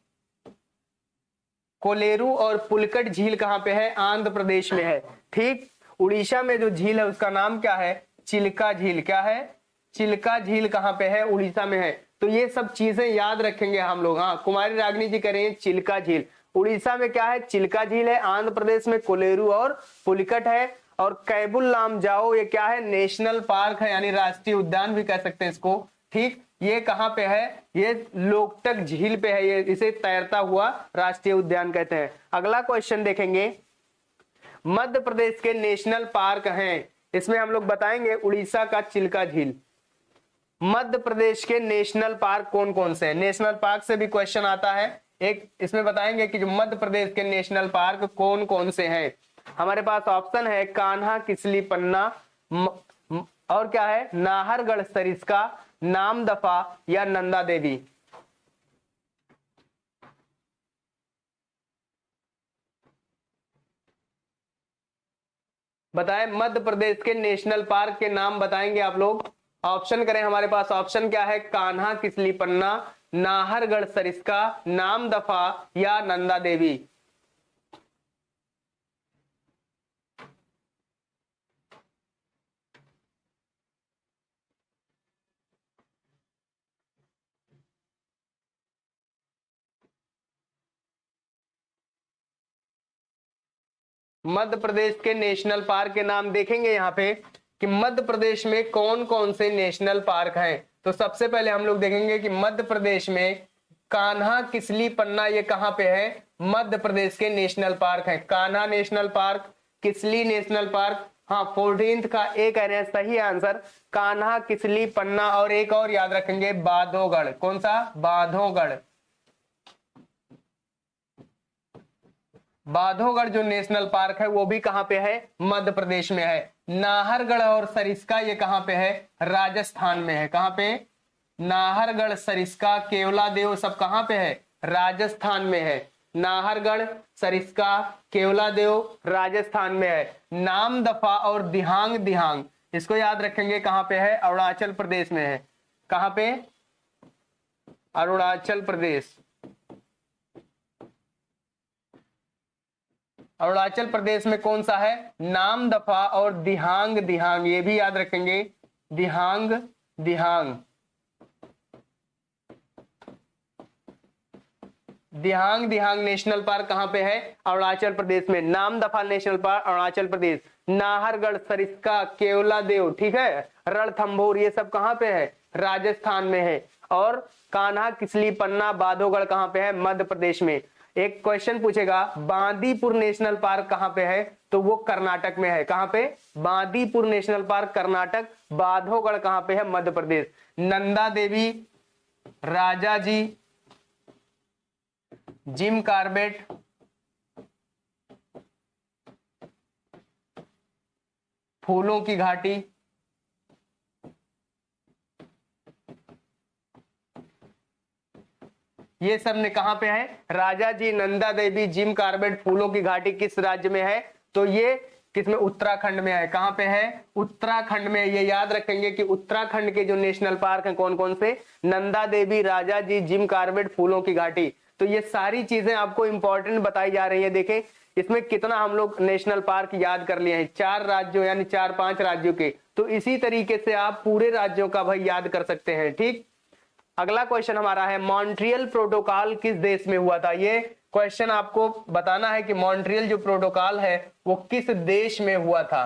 कोलेरू और पुलिकट झील कहां पे है? आंध्र प्रदेश में है। ठीक। उड़ीसा में जो झील है उसका नाम क्या है? चिल्का झील। क्या है? चिल्का झील कहां पे है? उड़ीसा में है। तो ये सब चीजें याद रखेंगे हम लोग। हाँ, कुमारी रागनी जी करें चिल्का झील। उड़ीसा में क्या है? चिल्का झील है। आंध्र प्रदेश में कोलेरू और पुलिकट है। और कैबुल लामजाओ ये क्या है? नेशनल पार्क है, यानी राष्ट्रीय उद्यान भी कह सकते हैं इसको। ठीक। ये कहां पे है? ये लोकटक झील पे है। ये इसे तैरता हुआ राष्ट्रीय उद्यान कहते हैं। अगला क्वेश्चन देखेंगे, मध्य प्रदेश के नेशनल पार्क हैं, इसमें हम लोग बताएंगे उड़ीसा का चिल्का झील। मध्य प्रदेश के नेशनल पार्क कौन कौन से हैं? नेशनल पार्क से भी क्वेश्चन आता है। एक इसमें बताएंगे कि जो मध्य प्रदेश के नेशनल पार्क कौन कौन से हैं। हमारे पास ऑप्शन है कान्हा, किसली, पन्ना और क्या है? नाहरगढ़, सरिस्का, नामदफा या नंदा देवी। बताएं, मध्य प्रदेश के नेशनल पार्क के नाम बताएंगे आप लोग। ऑप्शन करें। हमारे पास ऑप्शन क्या है? कान्हा, किसली, पन्ना, नाहरगढ़, सरिस्का, नामदफा या नंदा देवी। मध्य प्रदेश के नेशनल पार्क के नाम देखेंगे यहाँ पे कि मध्य प्रदेश में कौन कौन से नेशनल पार्क हैं। तो सबसे पहले हम लोग देखेंगे कि मध्य प्रदेश में कान्हा, किसली, पन्ना ये कहां पे है? मध्य प्रदेश के नेशनल पार्क हैं। Kanha national park, Kisli national park. हाँ, 14th का एक है सही आंसर, कान्हा, किसली, पन्ना। और एक और याद रखेंगे, बांधवगढ़। कौन सा? बांधवगढ़। बांधवगढ़ जो नेशनल पार्क है वो भी कहां पे है? मध्य प्रदेश में है। नाहरगढ़ और सरिस्का ये कहां पे है? राजस्थान में है। कहां पे? नाहरगढ़, सरिस्का, केवलादेव सब कहां पे है? राजस्थान में है। नाहरगढ़, सरिस्का, केवलादेव राजस्थान में है। नामदफा और दिहांग, दिहांग इसको याद रखेंगे कहां पे है? अरुणाचल प्रदेश में है। कहां पे? अरुणाचल प्रदेश। अरुणाचल प्रदेश में कौन सा है? नामदफा और दिहांग, दिहांग ये भी याद रखेंगे। दिहांग, दिहांग। दिहांग, दिहांग नेशनल पार्क कहां पे है? अरुणाचल प्रदेश में। Namdapha national park Arunachal Pradesh. नाहरगढ़, सरिस्का, केवलादेव, ठीक है, रणथंभौर ये सब कहां पे है? राजस्थान में है। और कान्हा, किसली, पन्ना, बांधवगढ़ कहां पे है? मध्य प्रदेश में। एक क्वेश्चन पूछेगा बांदीपुर नेशनल पार्क कहां पे है? तो वो कर्नाटक में है। कहां पे? Bandipur national park Karnataka. बांधवगढ़ कहां पे है? मध्य प्रदेश। नंदा देवी, राजाजी, जिम कार्बेट, फूलों की घाटी, ये सब ने कहां पे है? राजाजी, नंदा देवी, जिम कार्बेट, फूलों की घाटी किस राज्य में है? तो ये किसमें? उत्तराखंड में है। कहां पे है? उत्तराखंड में। ये याद रखेंगे कि उत्तराखंड के जो नेशनल पार्क हैं कौन कौन से? नंदा देवी, राजाजी, जिम कार्बेट, फूलों की घाटी। तो ये सारी चीजें आपको इंपॉर्टेंट बताई जा रही है। देखें इसमें कितना हम लोग नेशनल पार्क याद कर लिए हैं, 4 राज्यों यानी 4-5 राज्यों के। तो इसी तरीके से आप पूरे राज्यों का भाई याद कर सकते हैं। ठीक। अगला क्वेश्चन हमारा है मॉन्ट्रियल प्रोटोकॉल किस देश में हुआ था? ये क्वेश्चन आपको बताना है कि मॉन्ट्रियल जो प्रोटोकॉल है वो किस देश में हुआ था।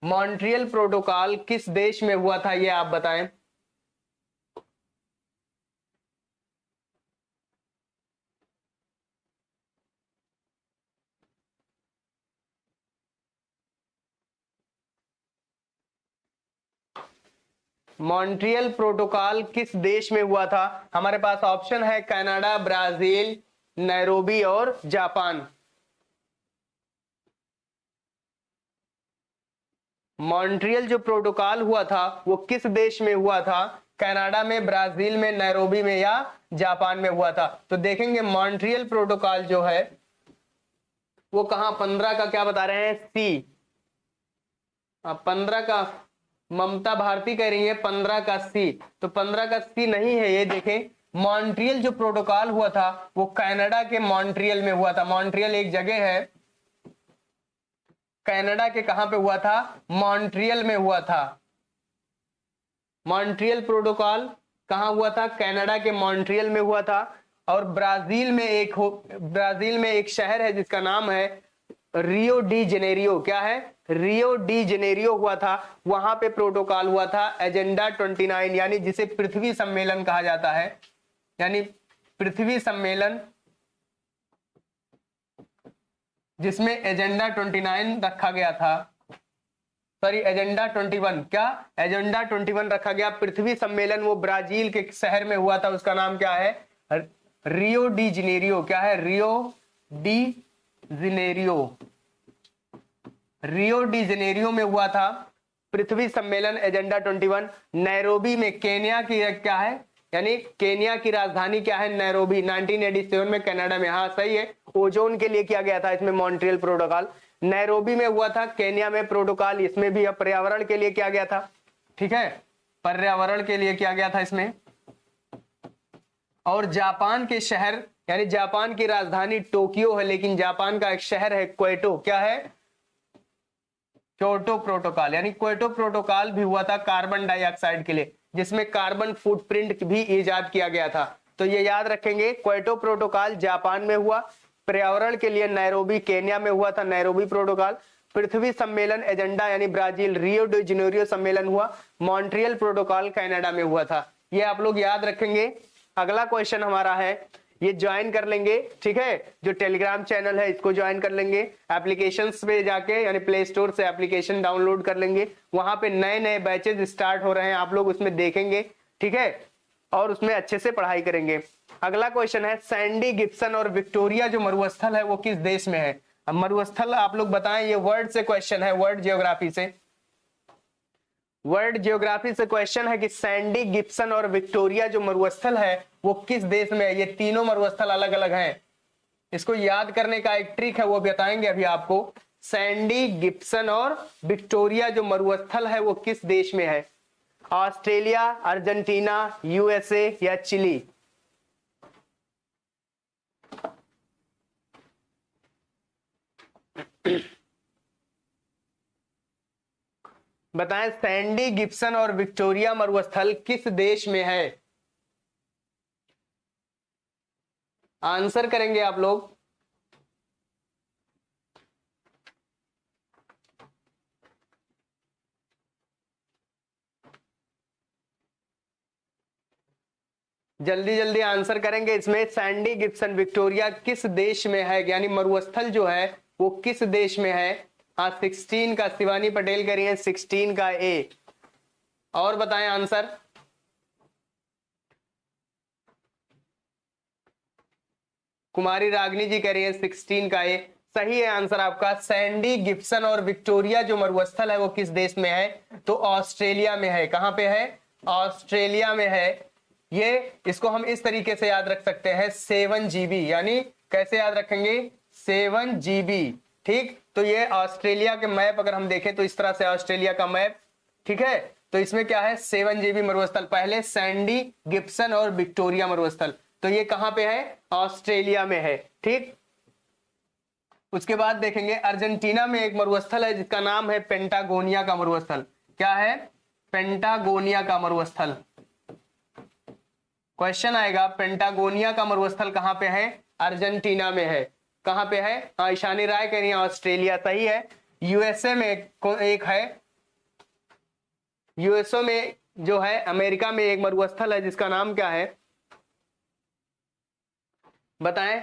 मॉन्ट्रियल प्रोटोकॉल किस देश में हुआ था ये आप बताएं। मॉन्ट्रियल प्रोटोकॉल किस देश में हुआ था? हमारे पास ऑप्शन है कनाडा, ब्राजील, नैरोबी और जापान। मॉन्ट्रियल जो प्रोटोकॉल हुआ था वो किस देश में हुआ था? कनाडा में, ब्राजील में, नैरोबी में या जापान में हुआ था? तो देखेंगे मॉन्ट्रियल प्रोटोकॉल जो है वो कहां, 15 का क्या बता रहे हैं, सी। 15 का ममता भारती कह रही है 15 का सी, तो 15 का सी नहीं है ये। देखें मॉन्ट्रियल जो प्रोटोकॉल हुआ था वो कनाडा के मॉन्ट्रियल में हुआ था। मॉन्ट्रियल एक जगह है, कनाडा के कहां पे हुआ था, मॉन्ट्रियल में हुआ था। मॉन्ट्रियल प्रोटोकॉल कहां हुआ था, कनाडा के मॉन्ट्रियल में हुआ था। और ब्राजील में एक शहर है जिसका नाम है रियो डी जेनेरियो। क्या है, रियो डी जेनेरियो हुआ था, वहां पे प्रोटोकॉल हुआ था एजेंडा 29, यानी जिसे पृथ्वी सम्मेलन कहा जाता है, यानी पृथ्वी सम्मेलन जिसमें एजेंडा 29 रखा गया था, सॉरी एजेंडा 21, क्या एजेंडा 21 रखा गया। पृथ्वी सम्मेलन वो ब्राजील के शहर में हुआ था, उसका नाम क्या है, रियो डी जेनेरियो। क्या है, Rio de Janeiro. Rio de Janeiro में हुआ था पृथ्वी सम्मेलन एजेंडा 21। नैरोबी में, केन्या की क्या है, यानी केन्या की राजधानी क्या है, नैरोबी। 1987 में कनाडा में, हाँ सही है, ओजोन के लिए किया गया था इसमें मॉन्ट्रियल प्रोटोकॉल। नैरोबी में हुआ था, केन्या में प्रोटोकॉल, इसमें भी पर्यावरण के लिए किया गया था। ठीक है, पर्यावरण के लिए किया गया था इसमें। और जापान के शहर, यानी जापान की राजधानी टोक्यो है, लेकिन जापान का एक शहर है क्योटो। क्या है, क्योटो प्रोटोकॉल, यानी क्योटो प्रोटोकॉल भी हुआ था कार्बन डाइऑक्साइड के लिए, जिसमें कार्बन फुटप्रिंट भी इजाद किया गया था। तो ये याद रखेंगे, क्योटो प्रोटोकॉल जापान में हुआ, पर्यावरण के लिए नैरोबी केन्या में हुआ था, नैरोबी प्रोटोकॉल। पृथ्वी सम्मेलन एजेंडा यानी ब्राजील, रियो डी जेनेरियो सम्मेलन हुआ, मॉन्ट्रियल प्रोटोकॉल कनाडा में हुआ था। ये आप लोग याद रखेंगे। अगला क्वेश्चन हमारा है, ये ज्वाइन कर लेंगे, ठीक है, जो टेलीग्राम चैनल है इसको ज्वाइन कर लेंगे, एप्लीकेशंस पे जाके यानी प्ले स्टोर से एप्लीकेशन डाउनलोड कर लेंगे, वहां पे नए नए बैचेज स्टार्ट हो रहे हैं, आप लोग उसमें देखेंगे, ठीक है, और उसमें अच्छे से पढ़ाई करेंगे। अगला क्वेश्चन है, सैंडी गिब्सन और विक्टोरिया जो मरुस्थल है वो किस देश में है? अब मरुस्थल आप लोग बताएं, ये वर्ड से क्वेश्चन है, वर्ड जियोग्राफी से, वर्ल्ड ज्योग्राफी से क्वेश्चन है कि सैंडी गिब्सन और विक्टोरिया जो मरुस्थल है वो किस देश में है। ये तीनों मरुस्थल अलग अलग हैं, इसको याद करने का एक ट्रिक है वो बताएंगे अभी आपको। सैंडी गिब्सन और विक्टोरिया जो मरुस्थल है वो किस देश में है? ऑस्ट्रेलिया, अर्जेंटीना, यूएसए या चिली? बताएं, सैंडी गिब्सन और विक्टोरिया मरुस्थल किस देश में है? आंसर करेंगे आप लोग। जल्दी जल्दी आंसर करेंगे। इसमें सैंडी गिब्सन विक्टोरिया किस देश में है, यानी मरुस्थल जो है वो किस देश में है? हाँ 16 का शिवानी पटेल कह रही है 16 का ए। और बताएं आंसर। कुमारी रागनी जी कह रही है 16 का ए। सही है आंसर आपका। सैंडी गिब्सन और विक्टोरिया जो मरुस्थल है वो किस देश में है? तो ऑस्ट्रेलिया में है। कहां पे है? ऑस्ट्रेलिया में है। ये इसको हम इस तरीके से याद रख सकते हैं 7 GB, यानी कैसे याद रखेंगे? 7 GB। ठीक, तो ये ऑस्ट्रेलिया के मैप अगर हम देखें तो इस तरह से ऑस्ट्रेलिया का मैप, ठीक है, तो इसमें क्या है 7 GB मरुस्थल। पहले सैंडी गिब्सन और विक्टोरिया मरुस्थल, तो ये कहां पे है? ऑस्ट्रेलिया में है। ठीक, उसके बाद देखेंगे अर्जेंटीना में एक मरुस्थल है जिसका नाम है पेंटागोनिया का मरुस्थल। क्या है? पेंटागोनिया का मरुस्थल। क्वेश्चन आएगा पेंटागोनिया का मरुस्थल कहां पे है? अर्जेंटीना में है। कहां पे है? हाँ ईशानी राय कह रही है ऑस्ट्रेलिया। सही है। यूएसए में एक है, यूएसए में जो है अमेरिका में एक मरुस्थल है जिसका नाम क्या है बताएं?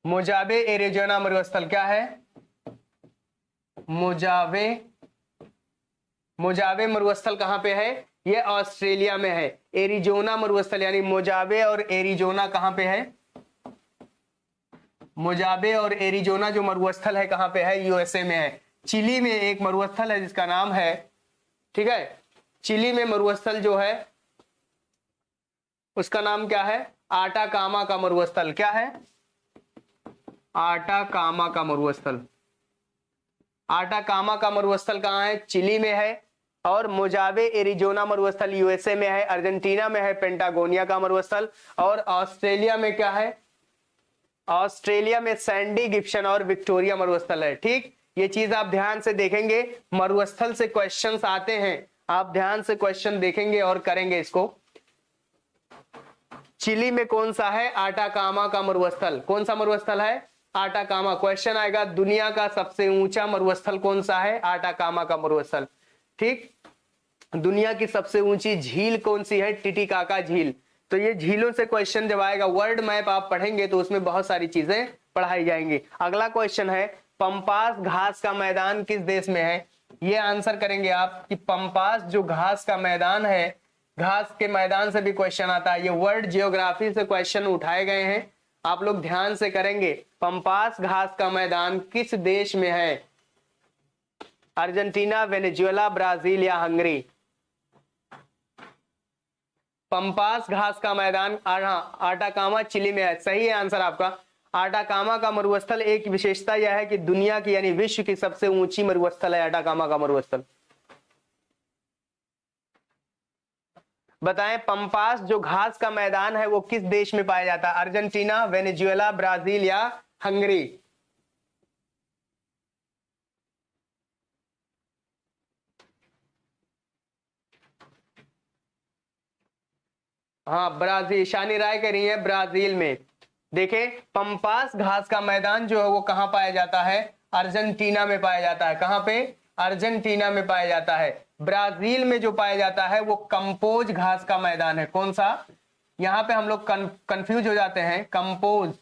मोजावे एरिजोना मरुस्थल। क्या है? मोजावे मरुस्थल कहां पे है? ये ऑस्ट्रेलिया में है। एरिजोना मरुस्थल यानी मोजावे और एरिजोना कहां पे है? मोजावे और एरिजोना जो मरुस्थल है कहां पे है? यूएसए में है। चिली में एक मरुस्थल है जिसका नाम है, ठीक है, चिली में मरुस्थल जो है उसका नाम क्या है? आटाकामा का मरुस्थल। क्या है? आटाकामा का मरुस्थल। आटाकामा का मरुस्थल कहाँ है? चिली में है। और मोजावे एरिजोना मरुस्थल यूएसए में है। अर्जेंटीना में है पेंटागोनिया का मरुस्थल। और ऑस्ट्रेलिया में क्या है? ऑस्ट्रेलिया में सैंडी गिब्सन और विक्टोरिया मरुस्थल है। ठीक, ये चीज आप ध्यान से देखेंगे, मरुस्थल से क्वेश्चंस आते हैं, आप ध्यान से क्वेश्चन देखेंगे और करेंगे इसको। चिली में कौन सा है? आटाकामा का मरुस्थल। कौन सा मरुस्थल है? आटाकामा। क्वेश्चन आएगा दुनिया का सबसे ऊंचा मरुस्थल कौन सा है? आटाकामा का मरुस्थल। ठीक, दुनिया की सबसे ऊंची झील कौन सी है? टिटिकाका झील। तो ये झीलों से क्वेश्चन जब आएगा, वर्ल्ड मैप आप पढ़ेंगे तो उसमें बहुत सारी चीजें पढ़ाई जाएंगी। अगला क्वेश्चन है पंपास घास का मैदान किस देश में है? ये आंसर करेंगे आप कि पंपास जो घास का मैदान है, घास के मैदान से भी क्वेश्चन आता है। ये वर्ल्ड जियोग्राफी से क्वेश्चन उठाए गए हैं, आप लोग ध्यान से करेंगे। पंपास घास का मैदान किस देश में है? अर्जेंटीना, वेनेजुएला, ब्राजील या हंगरी? पंपास घास का मैदान आटाकामा चिली में है। सही है आंसर आपका। आटाकामा का मरुस्थल एक विशेषता यह है कि दुनिया की यानी विश्व की सबसे ऊंची मरुस्थल है आटाकामा का मरुस्थल। बताएं पंपास जो घास का मैदान है वो किस देश में पाया जाता है? अर्जेंटीना, वेनेजुएला, ब्राजील या हंगरी? हाँ, ब्राजील। शानी राय कह रही है ब्राजील में। देखें, पंपास घास का मैदान जो है वो कहां पाया जाता है? अर्जेंटीना में पाया जाता है। कहां पे? अर्जेंटीना में पाया जाता है। ब्राजील में जो पाया जाता है वो कंपोज घास का मैदान है। कौन सा? यहां पे हम लोग कंफ्यूज हो जाते हैं। कंपोज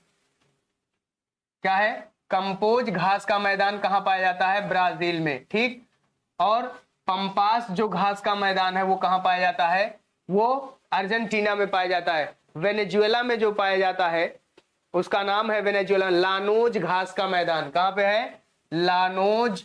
क्या है? कंपोज घास का मैदान कहां पाया जाता है? ब्राजील में। ठीक, और पंपास जो घास का मैदान है वो कहां पाया जाता है? वो अर्जेंटीना में पाया जाता है। वेनेजुएला में जो पाया जाता है उसका नाम है वेनेजुएला लानोज घास का मैदान। कहां पे है? लानोज।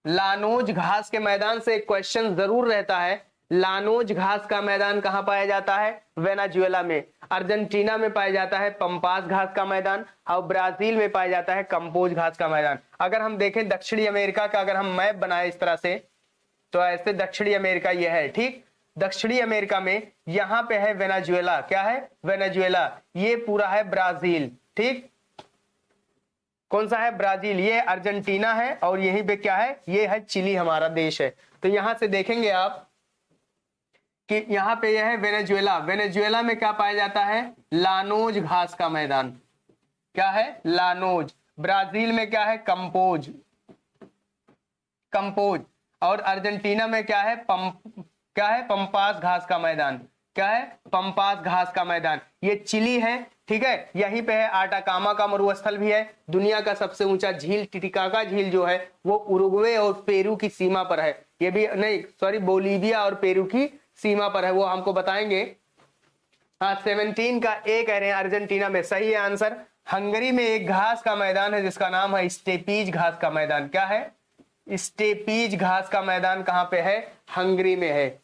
लानोज घास के मैदान से एक क्वेश्चन जरूर रहता है। लानोज घास का मैदान कहां पाया जाता है? वेनेजुएला में। अर्जेंटीना में पाया जाता है पंपास घास का मैदान और ब्राजील में पाया जाता है कंपोज घास का मैदान। अगर हम देखें दक्षिणी अमेरिका का, अगर हम मैप बनाए इस तरह से, तो ऐसे दक्षिणी अमेरिका ये है। ठीक, दक्षिणी अमेरिका में यहां पे है वेनेजुएला। क्या है? वेनेजुएला। ये पूरा है ब्राजील। ठीक, कौन सा है? ब्राजील। ये अर्जेंटीना है और यहीं पे क्या है? ये है चिली, हमारा देश है। तो यहां से देखेंगे आप कि यहां पे यह है वेनेजुएला। वेनेजुएला में क्या पाया जाता है? लानोज घास का मैदान। क्या है? लानोज। ब्राजील में क्या है? कंपोज। कंपोज। और अर्जेंटीना में क्या है? क्या है? पंपास घास का मैदान। क्या है? पंपास घास का मैदान। ये चिली है। ठीक है, यहीं पे है आटाकामा का मरुस्थल भी है। दुनिया का सबसे ऊंचा झील टिटिकाका झील जो है वो उरुग्वे और पेरू की सीमा पर है। ये भी नहीं, सॉरी, बोलीविया और पेरू की सीमा पर है, वो हमको बताएंगे। हाँ, 17 का ए कह रहे हैं अर्जेंटीना में। सही है आंसर। हंगरी में एक घास का मैदान है जिसका नाम है स्टेपीज घास का मैदान। क्या है? स्टेपीज घास का मैदान कहां पे है? हंगरी में है।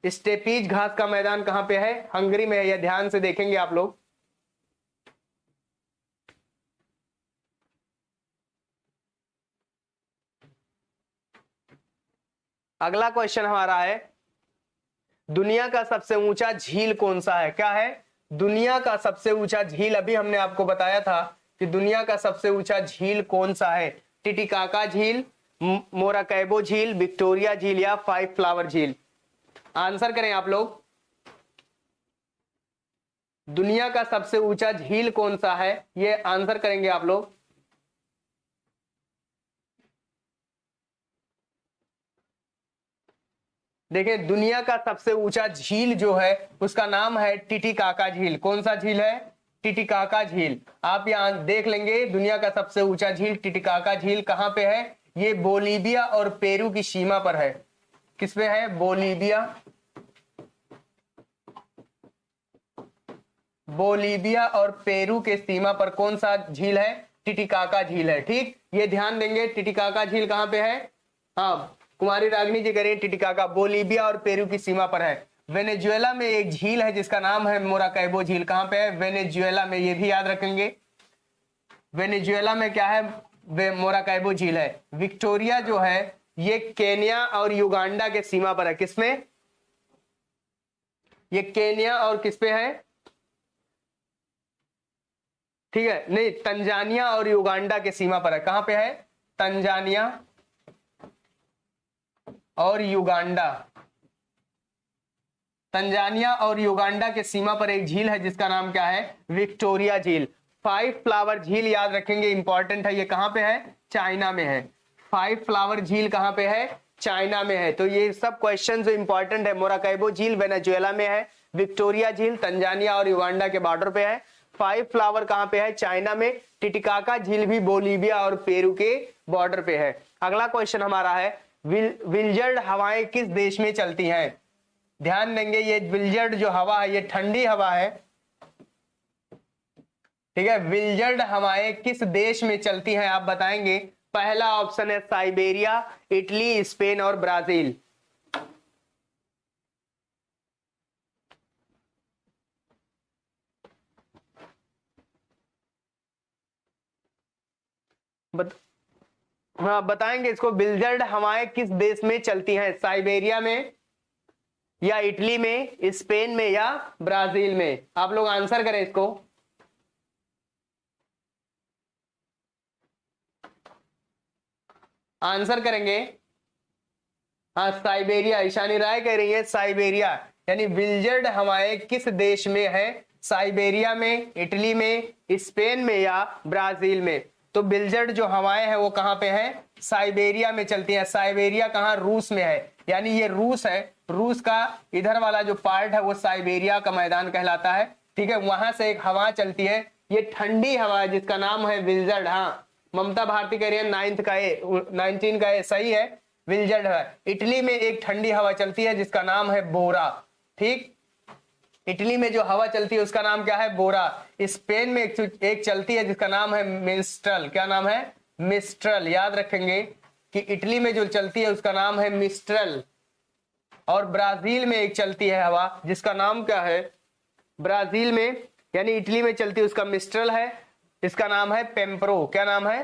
स्टेपीज घास का मैदान कहां पे है? हंगरी में है। यह ध्यान से देखेंगे आप लोग। अगला क्वेश्चन हमारा है दुनिया का सबसे ऊंचा झील कौन सा है? क्या है? दुनिया का सबसे ऊंचा झील, अभी हमने आपको बताया था कि दुनिया का सबसे ऊंचा झील कौन सा है? टिटिकाका झील, मोराकैबो झील, विक्टोरिया झील या फाइव फ्लावर झील? आंसर करें आप लोग। दुनिया का सबसे ऊंचा झील कौन सा है? ये आंसर करेंगे आप लोग। देखिए, दुनिया का सबसे ऊंचा झील जो है उसका नाम है टिटिकाका झील। कौन सा झील है? टिटिकाका झील। आप यहां देख लेंगे, दुनिया का सबसे ऊंचा झील टिटिकाका झील कहां पे है? ये बोलीविया और पेरू की सीमा पर है। किस पे है? बोलीविया, बोलीविया और पेरू के सीमा पर कौन सा झील है? टिटिकाका झील है। ठीक, ये ध्यान देंगे। टिटिकाका झील कहां पे है? हाँ, कुमारी रागनी जी कह रही है टिटिकाका बोलीविया और पेरू की सीमा पर है। वेनेजुएला में एक झील है जिसका नाम है मोराकैबो झील। कहां पे है? वेनेजुएला में, ये भी याद रखेंगे। वेनेजुएला में क्या है? मोराकैबो झील है। विक्टोरिया जो है ये केन्या और युगांडा के सीमा पर है। किसमें? ये केन्या और किस पे है? ठीक है, नहीं, तंजानिया और युगांडा के सीमा पर है। कहां पे है? तंजानिया और युगांडा। तंजानिया और युगांडा के सीमा पर एक झील है जिसका नाम क्या है? विक्टोरिया झील। 5 फ्लावर झील याद रखेंगे, इंपॉर्टेंट है। ये कहां पे है? चाइना में है। 5 फ्लावर झील कहां पे है? चाइना में है। तो ये सब क्वेश्चन जो इंपॉर्टेंट है, मोराकैबो झील वेनेजुएला में है, विक्टोरिया झील तंजानिया और युगांडा के बॉर्डर पे है, 5 फ्लावर कहां पे है? चाइना में, टिटिकाका झील भी बोलीविया और पेरू के बॉर्डर पे है। अगला क्वेश्चन हमारा है विल्जर्ड हवाएं किस देश में चलती हैं? ध्यान देंगे, ये विल्जर्ड जो हवा है ये ठंडी हवा है। ठीक है, विल्जर्ड हवाएं किस देश में चलती हैं आप बताएंगे। पहला ऑप्शन है साइबेरिया, इटली, स्पेन और ब्राजील। हाँ बताएंगे इसको, विल्जर्ड हवाएं किस देश में चलती हैं? साइबेरिया में या इटली में, स्पेन में या ब्राजील में? आप लोग आंसर करें इसको। आंसर करेंगे। हाँ साइबेरिया, ईशानी राय कह रही है साइबेरिया, यानी विल्जर्ड हवाएं किस देश में है? साइबेरिया में, इटली में, स्पेन में या ब्राजील में? तो विल्जर्ड जो हवाएं हैं वो कहां पे है? साइबेरिया में चलती है। साइबेरिया कहां? रूस में है, यानी ये रूस है। रूस का इधर वाला जो पार्ट है वो साइबेरिया का मैदान कहलाता है। ठीक है, वहां से एक हवा चलती है, ये ठंडी हवा है जिसका नाम है विल्जर्ड। हाँ ममता भारती कह रही है 19 का ए सही है, विल्जर्ड है। इटली में एक ठंडी हवा चलती है जिसका नाम है बोरा। ठीक, इटली में जो हवा चलती है उसका नाम क्या है? बोरा। स्पेन में एक चलती है जिसका नाम है मिस्ट्रल। क्या नाम है? मिस्ट्रल। याद रखेंगे कि इटली में जो चलती है उसका नाम है मिस्ट्रल। और ब्राजील में एक चलती है हवा जिसका नाम क्या है? ब्राजील में, यानी इटली में चलती है उसका मिस्ट्रल है, इसका नाम है पेम्प्रो। क्या नाम है?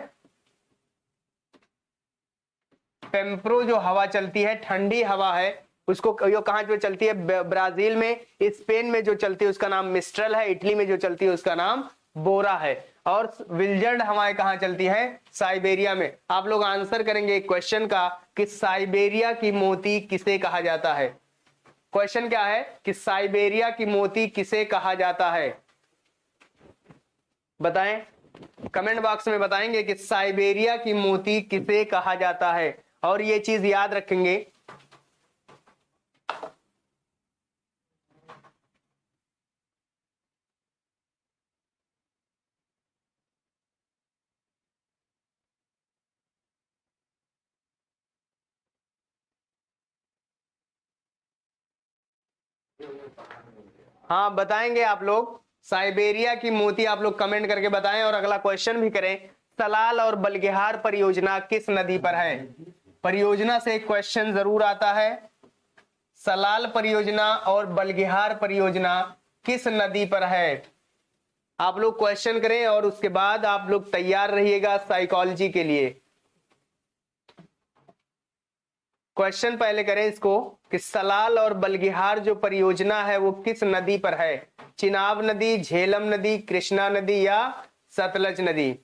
पेम्प्रो जो हवा चलती है, ठंडी हवा है, उसको कहां जो चलती है? ब्राजील में। स्पेन में जो चलती है उसका नाम मिस्ट्रल है, इटली में जो चलती है उसका नाम बोरा है। और विल्जर्ड हवाएं कहां चलती हैं? साइबेरिया में। आप लोग आंसर करेंगे एक क्वेश्चन का कि साइबेरिया की मोती किसे कहा जाता है। क्वेश्चन क्या है कि साइबेरिया की मोती किसे कहा जाता है? बताएं, कमेंट बॉक्स में बताएंगे कि साइबेरिया की मोती किसे कहा जाता है। और ये चीज याद रखेंगे, हाँ बताएंगे आप लोग साइबेरिया की मोती, आप लोग कमेंट करके बताएं। और अगला क्वेश्चन भी करें, सलाल और बलगिहार परियोजना किस नदी पर है? परियोजना से एक क्वेश्चन जरूर आता है। सलाल परियोजना और बलगिहार परियोजना किस नदी पर है? आप लोग क्वेश्चन करें और उसके बाद आप लोग तैयार रहिएगा साइकोलॉजी के लिए। क्वेश्चन पहले करें इसको कि सलाल और बलगिहार जो परियोजना है वो किस नदी पर है? चिनाब नदी, झेलम नदी, कृष्णा नदी या सतलज नदी?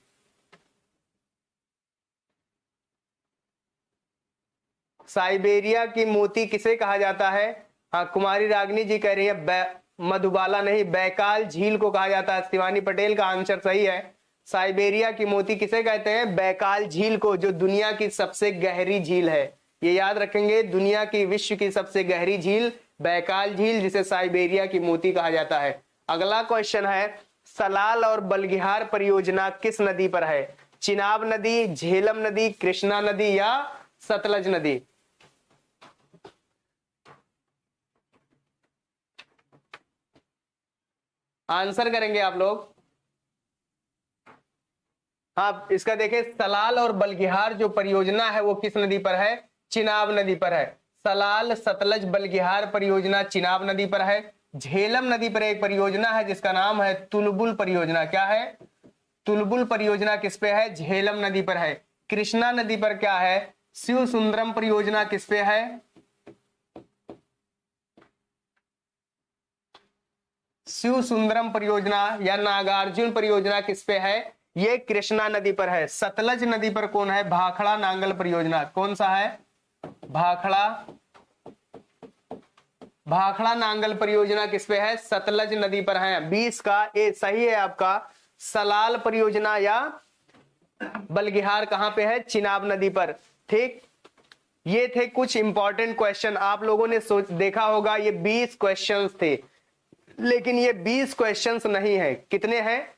साइबेरिया की मोती किसे कहा जाता है? हाँ कुमारी रागनी जी कह रही है मधुबाला नहीं, बैकाल झील को कहा जाता है। शिवानी पटेल का आंसर सही है। साइबेरिया की मोती किसे कहते हैं? बैकाल झील को, जो दुनिया की सबसे गहरी झील है। ये याद रखेंगे, दुनिया की, विश्व की सबसे गहरी झील बैकाल झील, जिसे साइबेरिया की मोती कहा जाता है। अगला क्वेश्चन है, सलाल और बलगिहार परियोजना किस नदी पर है? चिनाब नदी, झेलम नदी, कृष्णा नदी या सतलज नदी? आंसर करेंगे आप लोग। हाँ इसका देखें, सलाल और बलगिहार जो परियोजना है वो किस नदी पर है? चिनाब नदी पर है। सलाल सतलज बलगिहार परियोजना चिनाब नदी पर है। झेलम नदी पर एक परियोजना है जिसका नाम है तुलबुल परियोजना। क्या है? तुलबुल परियोजना किस पे है? झेलम नदी पर है। कृष्णा नदी पर क्या है? शिव सुंदरम परियोजना किस पे है? शिव सुंदरम परियोजना या नागार्जुन परियोजना किस पे है? ये कृष्णा नदी पर है। सतलज नदी पर कौन है? भाखड़ा नांगल परियोजना। कौन सा है? भाखड़ा नांगल परियोजना किस पे है? सतलज नदी पर है। 20 का ए सही है आपका। सलाल परियोजना या बलगिहार कहां पे है? चिनाब नदी पर। ठीक, ये थे कुछ इंपॉर्टेंट क्वेश्चन। आप लोगों ने देखा होगा ये 20 क्वेश्चंस थे, लेकिन ये 20 क्वेश्चंस नहीं है। कितने हैं?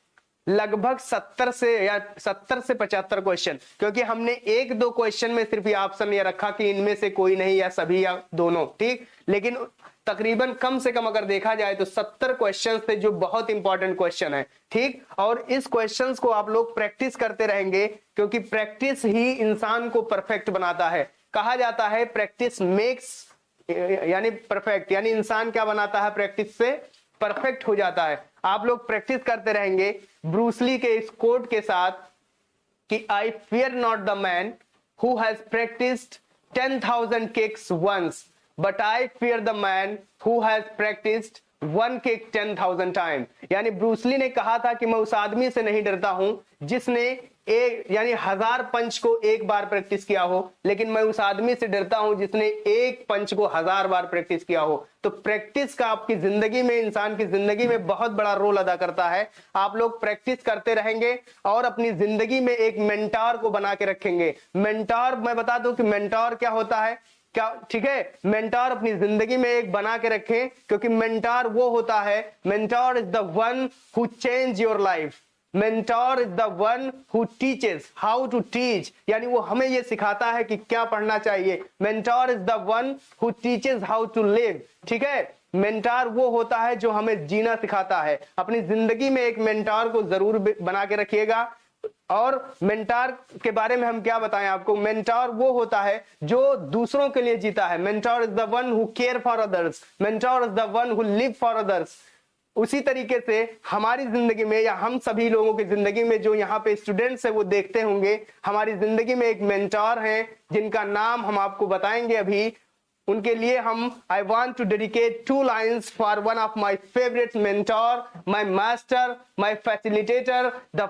लगभग 70 से 75 क्वेश्चन, क्योंकि हमने एक दो क्वेश्चन में सिर्फ ये ऑप्शन ये रखा कि इनमें से कोई नहीं या सभी या दोनों। ठीक, लेकिन तकरीबन कम से कम अगर देखा जाए तो 70 क्वेश्चन थे जो बहुत इंपॉर्टेंट क्वेश्चन है। ठीक, और इस क्वेश्चंस को आप लोग प्रैक्टिस करते रहेंगे, क्योंकि प्रैक्टिस ही इंसान को परफेक्ट बनाता है। कहा जाता है प्रैक्टिस मेक्स यानी परफेक्ट, यानी इंसान क्या बनाता है? प्रैक्टिस से परफेक्ट हो जाता है। आप लोग प्रैक्टिस करते रहेंगे ब्रूसली के इस कोट के साथ कि I fear not the man who has practised 10,000 kicks once, but I fear the man who has practised 1 kick 10,000 time. यानी ब्रूसली ने कहा था कि मैं उस आदमी से नहीं डरता हूं जिसने एक यानी 1000 पंच को एक बार प्रैक्टिस किया हो, लेकिन मैं उस आदमी से डरता हूं जिसने एक पंच को 1000 बार प्रैक्टिस किया हो। तो प्रैक्टिस का आपकी जिंदगी में, इंसान की जिंदगी में बहुत बड़ा रोल अदा करता है। आप लोग प्रैक्टिस करते रहेंगे और अपनी जिंदगी में एक मेंटर को बना के रखेंगे। मेंटर, मैं बता दूं कि मेंटर क्या होता है क्या? ठीक है, मेंटर अपनी जिंदगी में एक बना के रखें, क्योंकि मेंटर वो होता है, mentor is the one who change your life. Mentor is the one who teaches how to teach, यानी वो हमें ये सिखाता है कि क्या पढ़ना चाहिए। Mentor is the one who teaches how to live. ठीक है, मेंटर वो होता है जो हमें जीना सिखाता है। अपनी जिंदगी में एक मेंटर को जरूर बना के रखिएगा। और मेंटर के बारे में हम क्या बताएं आपको? मेंटर वो होता है जो दूसरों के लिए जीता है। Mentor is the one who care for others, mentor is the one who live for others. उसी तरीके से हमारी जिंदगी में या हम सभी लोगों की जिंदगी में जो यहाँ पे स्टूडेंट्स है वो देखते होंगे, हमारी जिंदगी में एक मेंटर है जिनका नाम हम आपको बताएंगे अभी। उनके लिए हम I want to dedicate 2 lines for one of my favorite mentor, my master, my facilitator, the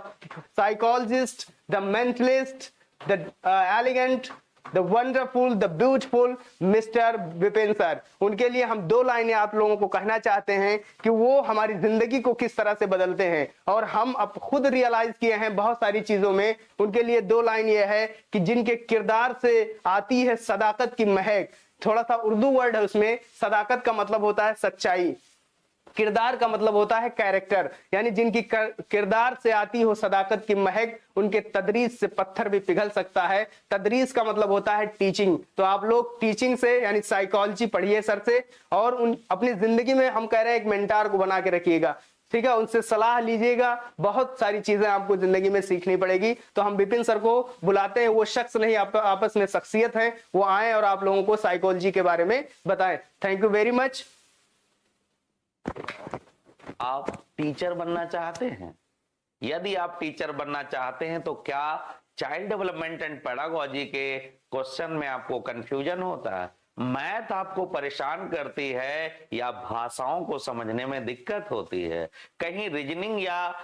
psychologist, the mentalist, the elegant, the wonderful, the beautiful mister Vipin sir. उनके लिए हम 2 लाइनें आप लोगों को कहना चाहते हैं कि वो हमारी जिंदगी को किस तरह से बदलते हैं, और हम अब खुद रियलाइज किए हैं बहुत सारी चीजों में। उनके लिए 2 लाइन ये है कि जिनके किरदार से आती है सदाकत की महक। थोड़ा सा उर्दू वर्ड है उसमें। सदाकत का मतलब होता है सच्चाई, किरदार का मतलब होता है कैरेक्टर, यानी जिनकी किरदार से आती हो सदाकत की महक, उनके तदरीस से पत्थर भी पिघल सकता है। तदरीस का मतलब होता है टीचिंग। तो आप लोग टीचिंग से यानी साइकोलॉजी पढ़िए सर से, और उन अपनी जिंदगी में हम कह रहे हैं एक मेंटर को बना के रखिएगा। ठीक है, उनसे सलाह लीजिएगा। बहुत सारी चीजें आपको जिंदगी में सीखनी पड़ेगी। तो हम विपिन सर को बुलाते हैं। वो शख्स नहीं, आपस में शख्सियत है। वो आए और आप लोगों को साइकोलॉजी के बारे में बताएं। Thank you very much. आप टीचर बनना चाहते हैं? यदि आप टीचर बनना चाहते हैं तो क्या चाइल्ड डेवलपमेंट एंड पेडागोजी के क्वेश्चन में आपको कंफ्यूजन होता है, मैथ आपको परेशान करती है, या भाषाओं को समझने में दिक्कत होती है, कहीं रीजनिंग या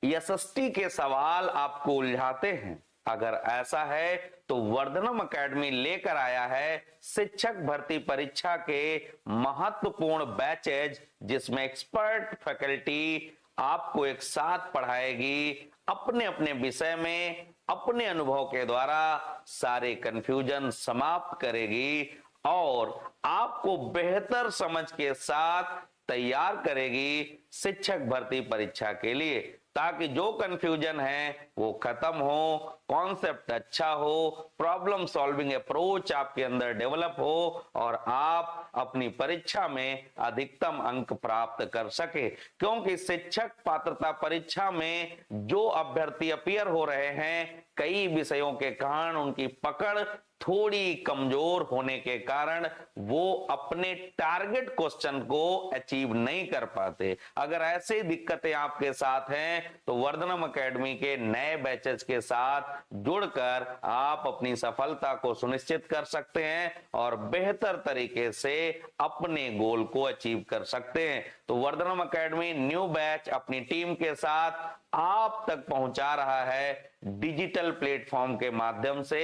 एसएसटी के सवाल आपको उलझाते हैं? अगर ऐसा है तो वर्धनम एकेडमी लेकर आया है शिक्षक भर्ती परीक्षा के महत्वपूर्ण बैचेज, जिसमें एक्सपर्ट फैकल्टी आपको एक साथ पढ़ाएगी, अपने अपने विषय में अपने अनुभव के द्वारा सारे कंफ्यूजन समाप्त करेगी और आपको बेहतर समझ के साथ तैयार करेगी शिक्षक भर्ती परीक्षा के लिए, ताकि जो कंफ्यूजन है वो खत्म हो, कॉन्सेप्ट अच्छा हो, प्रॉब्लम सॉल्विंग अप्रोच आपके अंदर डेवलप हो और आप अपनी परीक्षा में अधिकतम अंक प्राप्त कर सके। क्योंकि शिक्षक पात्रता परीक्षा में जो अभ्यर्थी अपीयर हो रहे हैं, कई विषयों के कारण उनकी पकड़ थोड़ी कमजोर होने के कारण वो अपने टारगेट क्वेश्चन को अचीव नहीं कर पाते। अगर ऐसी दिक्कतें आपके साथ हैं तो वर्धनम एकेडमी के नए बैचेस के साथ जुड़कर आप अपनी सफलता को सुनिश्चित कर सकते हैं और बेहतर तरीके से अपने गोल को अचीव कर सकते हैं। तो वर्धनम एकेडमी न्यू बैच अपनी टीम के साथ आप तक पहुंचा रहा है डिजिटल प्लेटफॉर्म के माध्यम से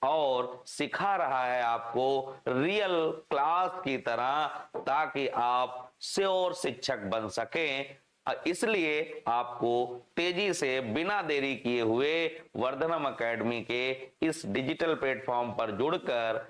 और सिखा रहा है आपको रियल क्लास की तरह, ताकि आप श्योर शिक्षक बन सकें। इसलिए आपको तेजी से बिना देरी किए हुए वर्धनम एकेडमी के इस डिजिटल प्लेटफॉर्म पर जुड़कर